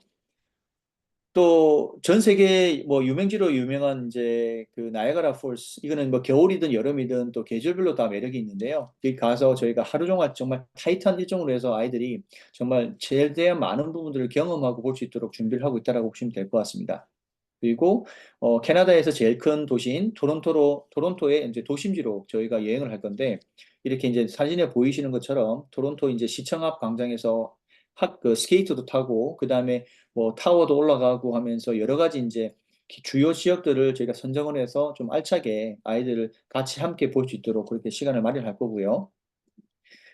또 전 세계 뭐 유명지로 유명한 이제 그 나이아가라 폴스, 이거는 뭐 겨울이든 여름이든 또 계절별로 다 매력이 있는데요. 여기 가서 저희가 하루 종일 정말 타이트한 일정으로 해서 아이들이 정말 최대한 많은 부분들을 경험하고 볼 수 있도록 준비를 하고 있다라고 보시면 될 것 같습니다. 그리고 캐나다에서 제일 큰 도시인 토론토의 이제 도심지로 저희가 여행을 할 건데, 이렇게 이제 사진에 보이시는 것처럼 토론토 이제 시청 앞 광장에서 그 스케이트도 타고, 그 다음에 뭐 타워도 올라가고 하면서 여러 가지 이제 주요 지역들을 저희가 선정을 해서 좀 알차게 아이들을 같이 함께 볼 수 있도록 그렇게 시간을 마련할 거고요.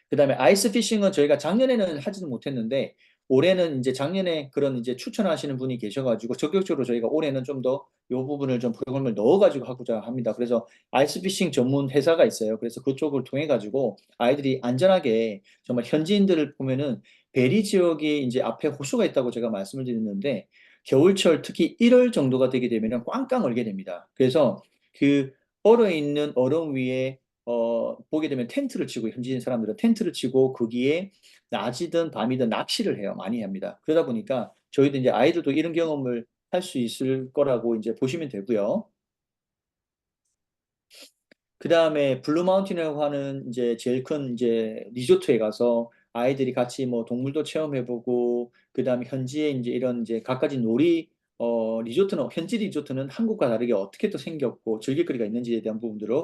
그다음에 아이스 피싱은 저희가 작년에는 하지는 못했는데 올해는 이제 작년에 그런 이제 추천하시는 분이 계셔가지고 적극적으로 저희가 올해는 좀 더 이 부분을 좀 프로그램을 넣어가지고 하고자 합니다. 그래서 아이스 피싱 전문 회사가 있어요. 그래서 그쪽을 통해 가지고 아이들이 안전하게 정말 현지인들을 보면은 베리 지역이 이제 앞에 호수가 있다고 제가 말씀을 드렸는데 겨울철 특히 1월 정도가 되게 되면은 꽝꽝 얼게 됩니다. 그래서 그 얼어 있는 얼음 위에 보게 되면 텐트를 치고 현지인 사람들은 텐트를 치고 거기에 낮이든 밤이든 낚시를 해요. 많이 합니다. 그러다 보니까 저희도 이제 아이들도 이런 경험을 할 수 있을 거라고 이제 보시면 되고요. 그 다음에 블루 마운틴이라고 하는 이제 제일 큰 이제 리조트에 가서 아이들이 같이 뭐 동물도 체험해보고 그 다음에 현지에 이제 이런 이제 갖가지 놀이 리조트는 현지 리조트는 한국과 다르게 어떻게 또 생겼고 즐길 거리가 있는지에 대한 부분들을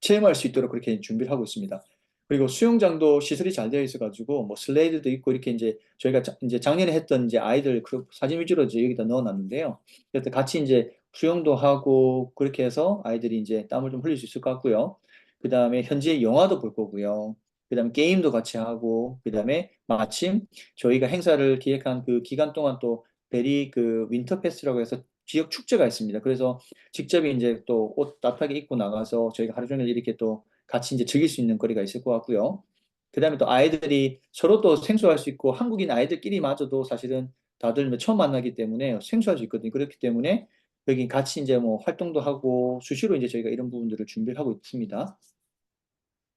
체험할 수 있도록 그렇게 준비를 하고 있습니다. 그리고 수영장도 시설이 잘 되어 있어가지고 뭐 슬레이드도 있고 이렇게 이제 저희가 이제 작년에 했던 이제 아이들 그 사진 위주로 이제 여기다 넣어놨는데요. 그래서 같이 이제 수영도 하고 그렇게 해서 아이들이 이제 땀을 좀 흘릴 수 있을 것 같고요. 그 다음에 현지의 영화도 볼 거고요. 그 다음에 게임도 같이 하고, 그 다음에 마침 저희가 행사를 기획한 그 기간 동안 또 베리 그 윈터 페스트라고 해서 지역 축제가 있습니다. 그래서 직접 이제 또 옷 따뜻하게 입고 나가서 저희가 하루 종일 이렇게 또 같이 이제 즐길 수 있는 거리가 있을 것 같고요. 그 다음에 또 아이들이 서로 또 생소할 수 있고 한국인 아이들끼리마저도 사실은 다들 뭐 처음 만나기 때문에 생소할 수 있거든요. 그렇기 때문에 여기 같이 이제 뭐 활동도 하고 수시로 이제 저희가 이런 부분들을 준비를 하고 있습니다.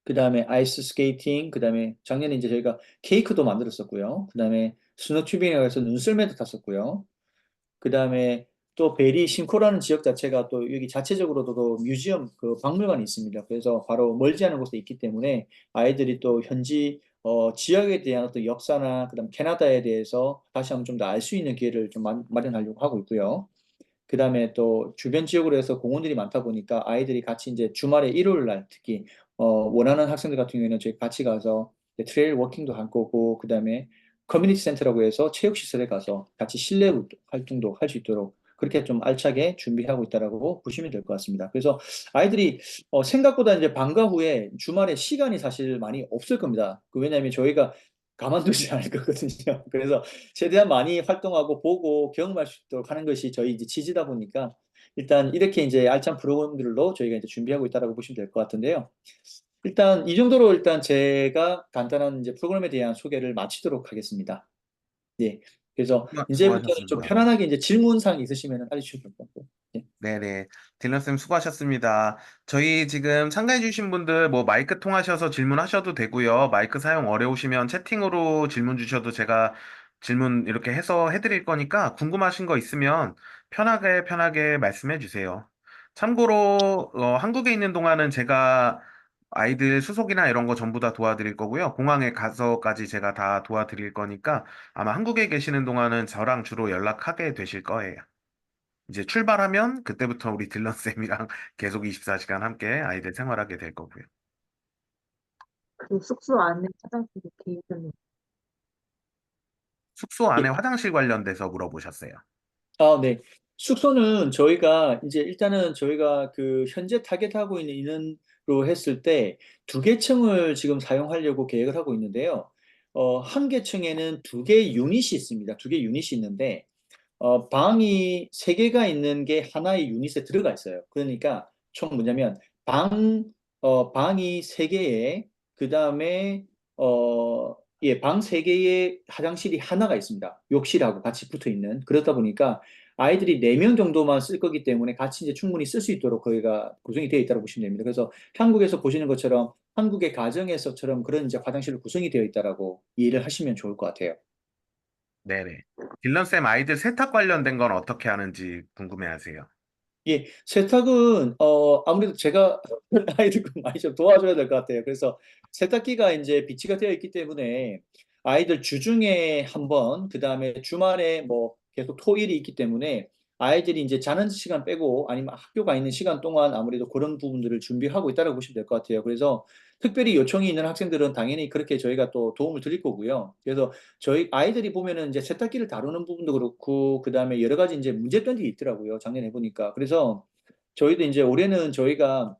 그 다음에 아이스 스케이팅, 그 다음에 작년에 이제 저희가 케이크도 만들었었고요. 그 다음에 스노 튜빙이라고 해서 눈썰매도 탔었고요. 그 다음에 또 베리 신코라는 지역 자체가 또 여기 자체적으로도 또 뮤지엄 그 박물관이 있습니다. 그래서 바로 멀지 않은 곳에 있기 때문에 아이들이 또 현지 지역에 대한 어떤 역사나 그다음 캐나다에 대해서 다시 한번 좀 더 알 수 있는 기회를 좀 마련하려고 하고 있고요. 그 다음에 또 주변 지역으로 해서 공원들이 많다 보니까 아이들이 같이 이제 주말에 일요일 날 특히 원하는 학생들 같은 경우에는 저희 같이 가서 이제 트레일 워킹도 할 거고 그 다음에 커뮤니티 센터라고 해서 체육시설에 가서 같이 실내 활동도 할 수 있도록 그렇게 좀 알차게 준비하고 있다라고 보시면 될 것 같습니다. 그래서 아이들이 생각보다 이제 방과 후에 주말에 시간이 사실 많이 없을 겁니다. 왜냐하면 저희가 가만두지 않을 거거든요. 그래서 최대한 많이 활동하고 보고 경험할 수 있도록 하는 것이 저희 이제 취지다 보니까 일단 이렇게 이제 알찬 프로그램들로 저희가 이제 준비하고 있다라고 보시면 될 것 같은데요. 일단 이 정도로 일단 제가 간단한 이제 프로그램에 대한 소개를 마치도록 하겠습니다. 예. 그래서 이제부터는 좀 수고하셨습니다. 편안하게 이제 질문사항 있으시면 알려주시면 될 것 같고. 예. 네네. 딜런쌤 수고하셨습니다. 저희 지금 참가해주신 분들 뭐 마이크 통하셔서 질문하셔도 되고요. 마이크 사용 어려우시면 채팅으로 질문 주셔도 제가 질문 이렇게 해서 해드릴 거니까 궁금하신 거 있으면 편하게 말씀해 주세요. 참고로 한국에 있는 동안은 제가 아이들 수속이나 이런 거 전부 다 도와드릴 거고요. 공항에 가서까지 제가 다 도와드릴 거니까 아마 한국에 계시는 동안은 저랑 주로 연락하게 되실 거예요. 이제 출발하면 그때부터 우리 딜런쌤이랑 계속 24시간 함께 아이들 생활하게 될 거고요. 그 숙소 안에 화장실이 돼 있는 숙소 안에 예. 화장실 관련돼서 물어보셨어요. 아, 네. 숙소는 저희가 이제 일단은 저희가 그 현재 타겟하고 있는 인원으로 했을 때 두 개 층을 지금 사용하려고 계획을 하고 있는데요. 한 개 층에는 두 개 유닛이 있습니다. 두 개 유닛이 있는데 방이 세 개가 있는 게 하나의 유닛에 들어가 있어요. 그러니까 총 뭐냐면 방이 세 개에 그 다음에 예, 방 세 개에 화장실이 하나가 있습니다. 욕실하고 같이 붙어 있는. 그렇다 보니까 아이들이 네 명 정도만 쓸 거기 때문에 같이 이제 충분히 쓸 수 있도록 거기가 구성이 되어 있다고 보시면 됩니다. 그래서 한국에서 보시는 것처럼 한국의 가정에서처럼 그런 이제 화장실 구성이 되어 있다라고 이해를 하시면 좋을 것 같아요. 네네. 딜런쌤 아이들 세탁 관련된 건 어떻게 하는지 궁금해하세요. 예, 세탁은 아무래도 제가 아이들 좀 많이 좀 도와줘야 될 것 같아요. 그래서 세탁기가 이제 비치가 되어 있기 때문에 아이들 주중에 한 번, 그 다음에 주말에 뭐 계속 토일이 있기 때문에 아이들이 이제 자는 시간 빼고 아니면 학교가 있는 시간 동안 아무래도 그런 부분들을 준비하고 있다고 보시면 될 것 같아요. 그래서 특별히 요청이 있는 학생들은 당연히 그렇게 저희가 또 도움을 드릴 거고요. 그래서 저희 아이들이 보면은 이제 세탁기를 다루는 부분도 그렇고 그다음에 여러 가지 이제 문제점들이 있더라고요. 작년에 보니까. 그래서 저희도 이제 올해는 저희가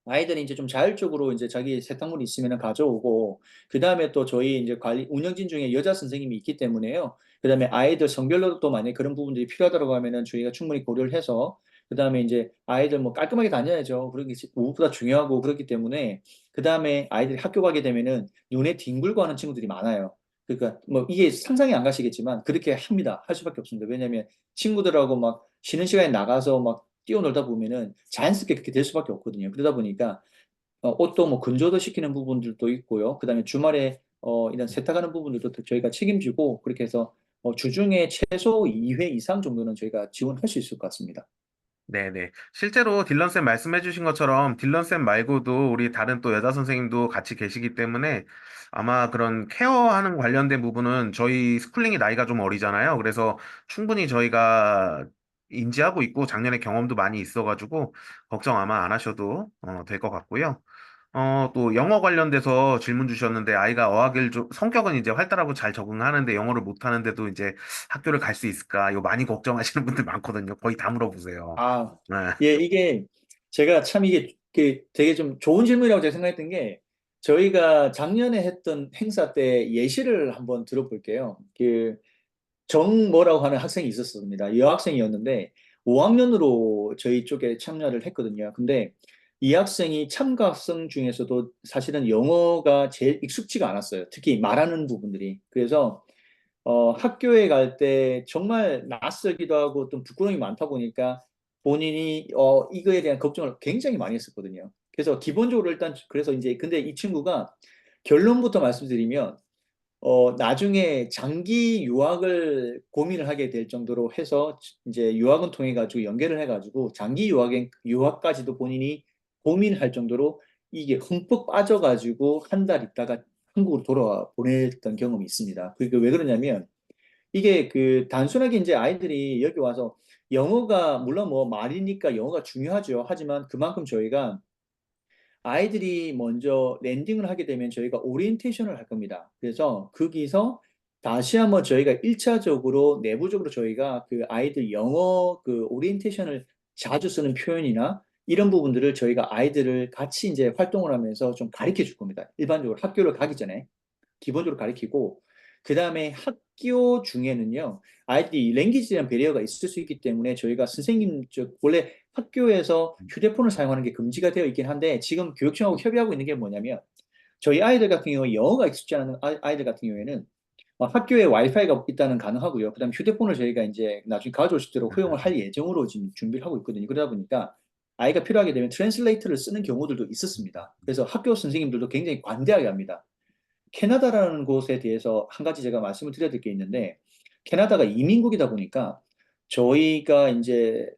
아이들이 이제 좀 자율적으로 이제 자기 세탁물이 있으면 가져오고, 그 다음에 또 저희 이제 운영진 중에 여자 선생님이 있기 때문에요. 그 다음에 아이들 성별로 또 만약에 그런 부분들이 필요하다고 하면은 저희가 충분히 고려를 해서, 그 다음에 이제 아이들 뭐 깔끔하게 다녀야죠. 그런 게 무엇보다 중요하고 그렇기 때문에, 그 다음에 아이들이 학교 가게 되면은 눈에 뒹굴고 하는 친구들이 많아요. 그러니까 뭐 이게 상상이 안 가시겠지만 그렇게 합니다. 할 수밖에 없습니다. 왜냐하면 친구들하고 막 쉬는 시간에 나가서 막 뛰어놀다 보면은 자연스럽게 그렇게 될 수밖에 없거든요. 그러다 보니까 옷도 뭐 건조도 시키는 부분들도 있고요. 그다음에 주말에 이런 세탁하는 부분들도 저희가 책임지고 그렇게 해서 주중에 최소 2회 이상 정도는 저희가 지원할 수 있을 것 같습니다. 네네. 실제로 딜런쌤 말씀해주신 것처럼 딜런쌤 말고도 우리 다른 또 여자 선생님도 같이 계시기 때문에 아마 그런 케어하는 관련된 부분은 저희 스쿨링이 나이가 좀 어리잖아요. 그래서 충분히 저희가 인지하고 있고 작년에 경험도 많이 있어가지고 걱정 아마 안 하셔도 될 것 같고요. 또 영어 관련돼서 질문 주셨는데 아이가 어학을 좀 성격은 이제 활달하고 잘 적응하는데 영어를 못하는데도 이제 학교를 갈 수 있을까? 이거 많이 걱정하시는 분들 많거든요. 거의 다 물어보세요. 아, 네. 예, 이게 제가 참 이게 되게 좀 좋은 질문이라고 제가 생각했던 게 저희가 작년에 했던 행사 때 예시를 한번 들어볼게요. 정 뭐라고 하는 학생이 있었습니다. 여학생이었는데 5학년으로 저희 쪽에 참여를 했거든요. 근데 이 학생이 참가 학생 중에서도 사실은 영어가 제일 익숙지가 않았어요. 특히 말하는 부분들이. 그래서 학교에 갈 때 정말 낯설기도 하고 좀 부끄러움이 많다 보니까 본인이 이거에 대한 걱정을 굉장히 많이 했었거든요. 그래서 기본적으로 일단 그래서 이제 근데 이 친구가 결론부터 말씀드리면 나중에 장기 유학을 고민을 하게 될 정도로 해서 이제 유학원 통해 가지고 연계를 해 가지고 장기 유학까지도 본인이 고민할 정도로 이게 흠뻑 빠져 가지고 한 달 있다가 한국으로 돌아와 보냈던 경험이 있습니다. 그게 왜 그러냐면 이게 단순하게 이제 아이들이 여기 와서 영어가 물론 뭐 말이니까 영어가 중요하죠. 하지만 그만큼 저희가 아이들이 먼저 랜딩을 하게 되면 저희가 오리엔테이션을 할 겁니다. 그래서 거기서 다시 한번 저희가 1차적으로 내부적으로 저희가 그 아이들 영어 오리엔테이션을 자주 쓰는 표현이나 이런 부분들을 저희가 아이들을 같이 이제 활동을 하면서 좀 가르쳐 줄 겁니다. 일반적으로 학교를 가기 전에. 기본적으로 가르치고 그 다음에 학교 중에는요 아이들이 랭귀지에 대한 배리어가 있을 수 있기 때문에 저희가 선생님 즉 원래 학교에서 휴대폰을 사용하는 게 금지가 되어 있긴 한데 지금 교육청하고 협의하고 있는 게 뭐냐면 저희 아이들 같은 경우 영어가 익숙지 않은 아이들 같은 경우에는 학교에 와이파이가 있다는 가능하고요. 그다음 휴대폰을 저희가 이제 나중에 가져올 수 있도록 허용을 할 예정으로 지금 준비를 하고 있거든요. 그러다 보니까 아이가 필요하게 되면 트랜슬레이터를 쓰는 경우들도 있었습니다. 그래서 학교 선생님들도 굉장히 관대하게 합니다. 캐나다라는 곳에 대해서 한 가지 제가 말씀을 드려야 될 게 있는데, 캐나다가 이민국이다 보니까 저희가 이제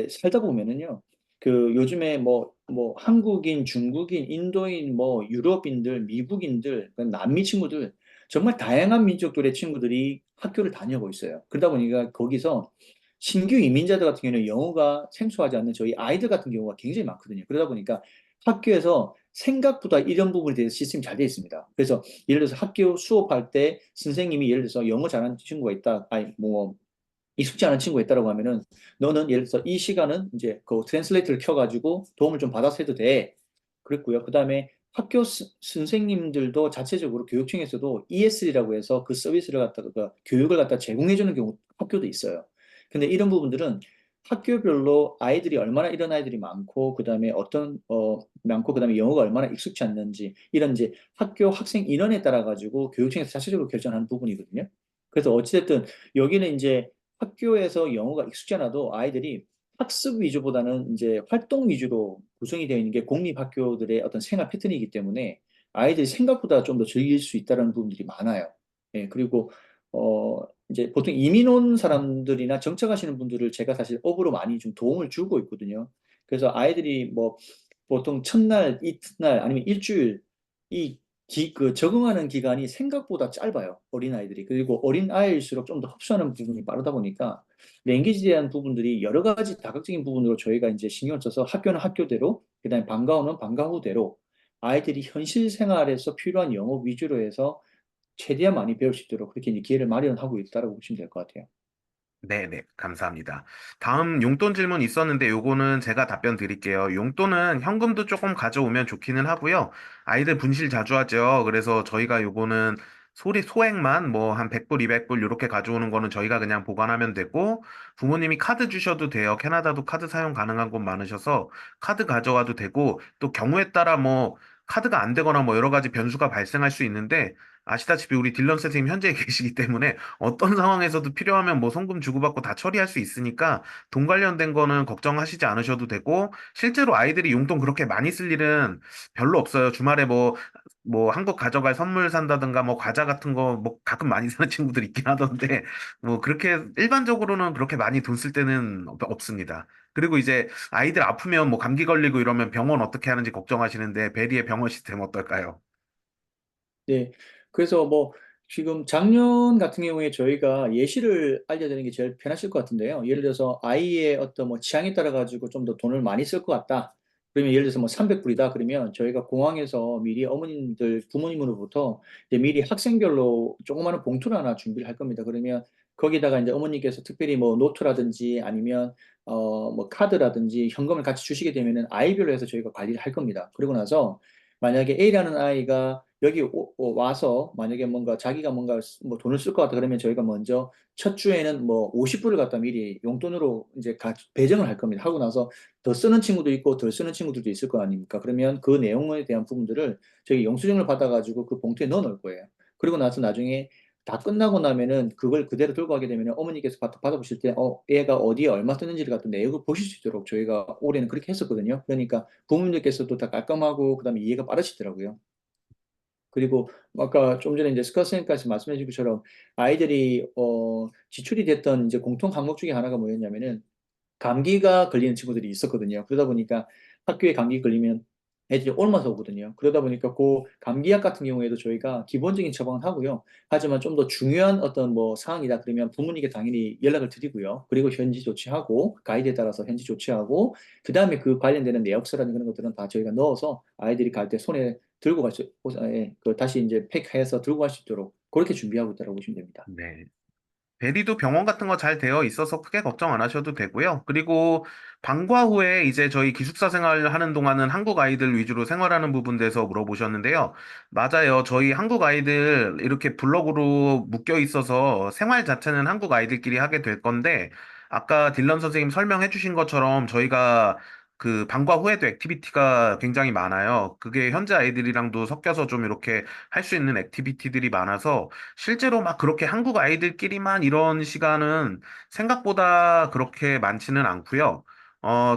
살다 보면은요, 요즘에 뭐 한국인, 중국인, 인도인, 뭐 유럽인들, 미국인들, 남미 친구들, 정말 다양한 민족들의 친구들이 학교를 다니고 있어요. 그러다 보니까 거기서 신규 이민자들 같은 경우는 영어가 생소하지 않는 저희 아이들 같은 경우가 굉장히 많거든요. 그러다 보니까 학교에서 생각보다 이런 부분에 대해서 시스템이 잘 되어 있습니다. 그래서 예를 들어서 학교 수업할 때 선생님이 예를 들어서 영어 잘하는 친구가 있다, 아니 뭐 익숙지 않은 친구가 있다라고 하면은 너는 예를 들어서 이 시간은 이제 그 트랜슬레이터를 켜가지고 도움을 좀 받아서 해도 돼. 그랬고요. 그 다음에 학교 선생님들도 자체적으로 교육청에서도 ESL이라고 해서 그 서비스를 갖다가 교육을 갖다 제공해주는 경우 학교도 있어요. 근데 이런 부분들은 학교별로 아이들이 얼마나 이런 아이들이 많고 그다음에 많고 그다음에 영어가 얼마나 익숙치 않는지 이런 이제 학교 학생 인원에 따라 가지고 교육청에서 자체적으로 결정하는 부분이거든요. 그래서 어찌됐든 여기는 이제 학교에서 영어가 익숙지 않아도 아이들이 학습 위주보다는 이제 활동 위주로 구성이 되어 있는 게 공립학교들의 어떤 생활 패턴이기 때문에 아이들이 생각보다 좀 더 즐길 수 있다는 부분들이 많아요. 예, 그리고 이제 보통 이민 온 사람들이나 정착하시는 분들을 제가 사실 업으로 많이 좀 도움을 주고 있거든요. 그래서 아이들이 뭐 보통 첫날, 이튿날 아니면 일주일 적응하는 기간이 생각보다 짧아요. 어린아이들이. 그리고 어린아이일수록 좀 더 흡수하는 부분이 빠르다 보니까 랭귀지에 대한 부분들이 여러 가지 다각적인 부분으로 저희가 이제 신경을 써서 학교는 학교대로, 그다음에 방과후는 방과후대로 아이들이 현실 생활에서 필요한 영어 위주로 해서 최대한 많이 배울 수 있도록 그렇게 이제 기회를 마련하고 있다고 보시면 될 것 같아요. 네네, 감사합니다. 다음 용돈 질문 있었는데 요거는 제가 답변 드릴게요. 용돈은 현금도 조금 가져오면 좋기는 하고요. 아이들 분실 자주 하죠. 그래서 저희가 요거는 소액만 뭐 한 100불, 200불 이렇게 가져오는 거는 저희가 그냥 보관하면 되고 부모님이 카드 주셔도 돼요. 캐나다도 카드 사용 가능한 곳 많으셔서 카드 가져와도 되고 또 경우에 따라 뭐 카드가 안 되거나 뭐 여러 가지 변수가 발생할 수 있는데 아시다시피 우리 딜런 선생님 현재 계시기 때문에 어떤 상황에서도 필요하면 뭐 송금 주고받고 다 처리할 수 있으니까 돈 관련된 거는 걱정하시지 않으셔도 되고 실제로 아이들이 용돈 그렇게 많이 쓸 일은 별로 없어요. 주말에 뭐 한국 가져갈 선물 산다든가 뭐 과자 같은 거 뭐 가끔 많이 사는 친구들 있긴 하던데 뭐 그렇게 일반적으로는 그렇게 많이 돈 쓸 때는 없습니다. 그리고 이제 아이들 아프면 뭐 감기 걸리고 이러면 병원 어떻게 하는지 걱정하시는데 베리의 병원 시스템 어떨까요? 네. 그래서 뭐 지금 작년 같은 경우에 저희가 예시를 알려드리는 게 제일 편하실 것 같은데요. 예를 들어서 아이의 어떤 뭐 취향에 따라 가지고 좀 더 돈을 많이 쓸 것 같다. 그러면 예를 들어서 뭐 300불이다. 그러면 저희가 공항에서 미리 어머님들, 부모님으로부터 이제 미리 학생별로 조그마한 봉투를 하나 준비를 할 겁니다. 그러면 거기다가 이제 어머니께서 특별히 뭐 노트라든지 아니면 뭐 카드라든지 현금을 같이 주시게 되면은 아이별로 해서 저희가 관리를 할 겁니다. 그리고 나서 만약에 A라는 아이가 여기 와서 만약에 뭔가 자기가 뭔가 뭐 돈을 쓸 것 같다 그러면 저희가 먼저 첫 주에는 뭐 50불을 갖다 미리 용돈으로 이제 배정을 할 겁니다. 하고 나서 더 쓰는 친구도 있고 덜 쓰는 친구들도 있을 거 아닙니까? 그러면 그 내용에 대한 부분들을 저희 영수증을 받아가지고 그 봉투에 넣어 놓을 거예요. 그리고 나서 나중에 다 끝나고 나면은 그걸 그대로 들고 가게 되면 어머니께서 받아보실 때, 얘가 어디에 얼마 쓰는지를 갖다 내역을 보실 수 있도록 저희가 올해는 그렇게 했었거든요. 그러니까 부모님들께서도 다 깔끔하고 그다음에 이해가 빠르시더라고요. 그리고 아까 좀 전에 이제 스카 선생님까지 말씀해 주신 것처럼 아이들이 지출이 됐던 이제 공통 항목 중에 하나가 뭐였냐면은 감기가 걸리는 친구들이 있었거든요. 그러다 보니까 학교에 감기 걸리면 애들이 옮아서 오거든요. 그러다 보니까 그 감기약 같은 경우에도 저희가 기본적인 처방은 하고요. 하지만 좀 더 중요한 어떤 뭐 사항이다 그러면 부모님께 당연히 연락을 드리고요. 그리고 현지 조치하고 가이드에 따라서 현지 조치하고 그다음에 그 관련되는 내역서라는 그런 것들은 다 저희가 넣어서 아이들이 갈 때 손에 들고 갈 수, 그 다시 이제 팩해서 들고 갈 수 있도록 그렇게 준비하고 있다고 보시면 됩니다. 네. 베리도 병원 같은 거 잘 되어 있어서 크게 걱정 안 하셔도 되고요. 그리고 방과 후에 이제 저희 기숙사 생활하는 동안은 한국 아이들 위주로 생활하는 부분 돼서 물어보셨는데요. 맞아요. 저희 한국 아이들 이렇게 블록으로 묶여 있어서 생활 자체는 한국 아이들끼리 하게 될 건데 아까 딜런 선생님 설명해 주신 것처럼 저희가 그 방과 후에도 액티비티가 굉장히 많아요. 그게 현재 아이들이랑도 섞여서 좀 이렇게 할 수 있는 액티비티들이 많아서 실제로 막 그렇게 한국 아이들끼리만 이런 시간은 생각보다 그렇게 많지는 않고요.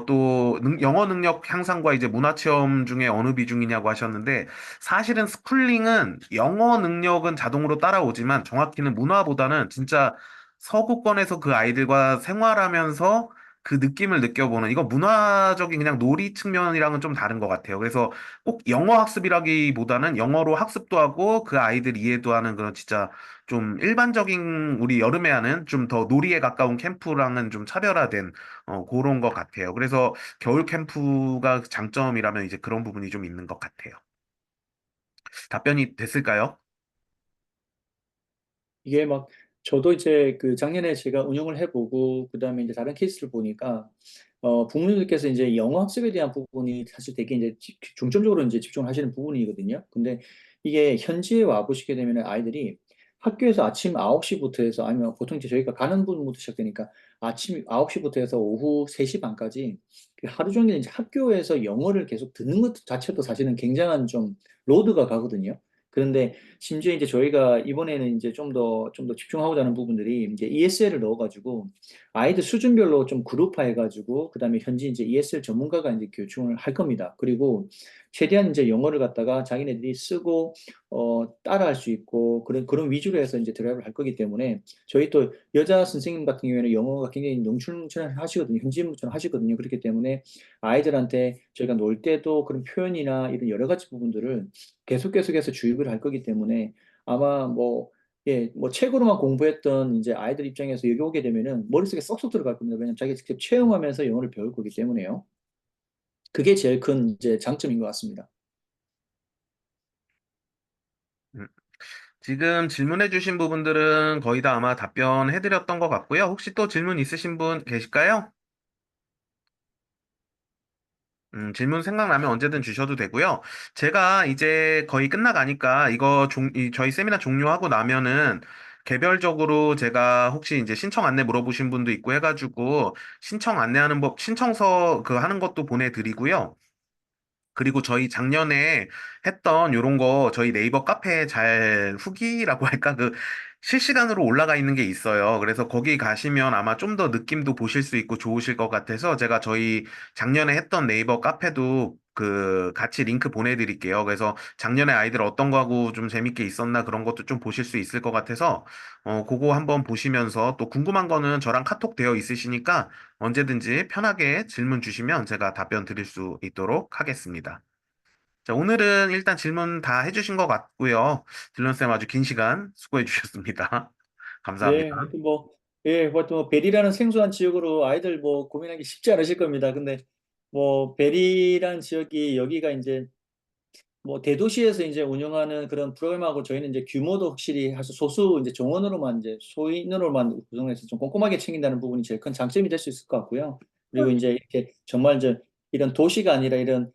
또 영어 능력 향상과 이제 문화 체험 중에 어느 비중이냐고 하셨는데 사실은 스쿨링은 영어 능력은 자동으로 따라오지만 정확히는 문화보다는 진짜 서구권에서 그 아이들과 생활하면서 그 느낌을 느껴보는 이거 문화적인 그냥 놀이 측면이랑은 좀 다른 것 같아요. 그래서 꼭 영어 학습이라기보다는 영어로 학습도 하고 그 아이들 이해도 하는 그런 진짜 좀 일반적인 우리 여름에 하는 좀 더 놀이에 가까운 캠프랑은 좀 차별화된 그런 것 같아요. 그래서 겨울 캠프가 장점이라면 이제 그런 부분이 좀 있는 것 같아요. 답변이 됐을까요? 이게 막 저도 이제 그 작년에 제가 운영을 해보고 그다음에 이제 다른 케이스를 보니까 부모님들께서 이제 영어 학습에 대한 부분이 사실 되게 이제 중점적으로 이제 집중을 하시는 부분이거든요. 근데 이게 현지에 와 보시게 되면 아이들이 학교에서 아침 9시부터 해서 아니면 보통 이제 저희가 가는 분부터 시작되니까 아침 9시부터 해서 오후 3시 반까지 그 하루 종일 이제 학교에서 영어를 계속 듣는 것 자체도 사실은 굉장한 좀 로드가 가거든요. 그런데 심지어 이제 저희가 이번에는 이제 좀 더 집중하고자 하는 부분들이 이제 ESL을 넣어가지고 아이들 수준별로 좀 그룹화해가지고 그다음에 현지 이제 ESL 전문가가 이제 교충을 할 겁니다. 그리고 최대한 이제 영어를 갖다가 자기네들이 쓰고 따라할 수 있고 그런 위주로 해서 이제 드라이브를 할 거기 때문에 저희 또 여자 선생님 같은 경우에는 영어가 굉장히 능출하시거든요. 현지인처럼 하시거든요. 그렇기 때문에 아이들한테 저희가 놀 때도 그런 표현이나 이런 여러 가지 부분들을 계속해서 주입을 할 거기 때문에 아마 뭐, 예, 뭐 책으로만 공부했던 이제 아이들 입장에서 여기 오게 되면은 머릿속에 쏙쏙 들어갈 겁니다. 왜냐면 자기가 직접 체험하면서 영어를 배울 거기 때문에요. 그게 제일 큰 이제 장점인 것 같습니다. 음, 지금 질문해주신 부분들은 거의 다 아마 답변해드렸던 것 같고요. 혹시 또 질문 있으신 분 계실까요? 질문 생각나면 언제든 주셔도 되고요. 제가 이제 거의 끝나가니까 저희 세미나 종료하고 나면은 개별적으로 제가 혹시 이제 신청 안내 물어보신 분도 있고 해가지고 신청 안내하는 법, 신청서 그 하는 것도 보내드리고요. 그리고 저희 작년에 했던 요런 거 저희 네이버 카페에 잘 후기라고 할까? 그 실시간으로 올라가 있는 게 있어요. 그래서 거기 가시면 아마 좀 더 느낌도 보실 수 있고 좋으실 것 같아서 제가 저희 작년에 했던 네이버 카페도 그 같이 링크 보내드릴게요. 그래서 작년에 아이들 어떤 거 하고 좀 재밌게 있었나 그런 것도 좀 보실 수 있을 것 같아서 그거 한번 보시면서 또 궁금한 거는 저랑 카톡 되어 있으시니까 언제든지 편하게 질문 주시면 제가 답변 드릴 수 있도록 하겠습니다. 자, 오늘은 일단 질문 다 해주신 것 같고요. 딜런쌤 아주 긴 시간 수고해 주셨습니다. 감사합니다. 네, 하여튼 뭐, 예, 하여튼 뭐, 벨이라는 생소한 지역으로 아이들 뭐, 고민하기 쉽지 않으실 겁니다. 근데, 뭐, 벨이라는 지역이 여기가 이제, 뭐, 대도시에서 이제 운영하는 그런 프로그램하고 저희는 이제 규모도 확실히 아주 소수 이제 정원으로만 이제 소인으로만 구성해서 좀 꼼꼼하게 챙긴다는 부분이 제일 큰 장점이 될 수 있을 것 같고요. 그리고 이제 이렇게 정말 이런 도시가 아니라 이런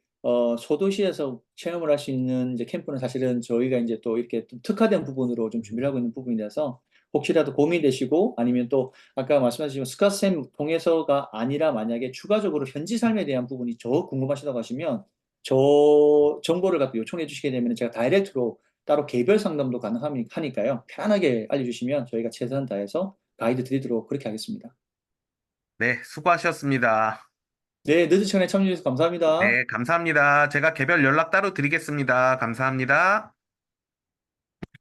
소도시에서 체험을 할 수 있는 이제 캠프는 사실은 저희가 이제 또 이렇게 좀 특화된 부분으로 좀 준비를 하고 있는 부분이라서 혹시라도 고민되시고 아니면 또 아까 말씀하신 스카쌤 통해서가 아니라 만약에 추가적으로 현지 삶에 대한 부분이 저 궁금하시다고 하시면 저 정보를 갖고 요청해 주시게 되면 제가 다이렉트로 따로 개별 상담도 가능하니까요. 편하게 알려주시면 저희가 최선을 다해서 가이드 드리도록 그렇게 하겠습니다. 네, 수고하셨습니다. 네, 늦은 시간에 참여해 주셔서 감사합니다. 네, 감사합니다. 제가 개별 연락 따로 드리겠습니다. 감사합니다.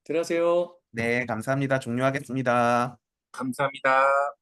들어가세요. 네, 감사합니다. 종료하겠습니다. 감사합니다.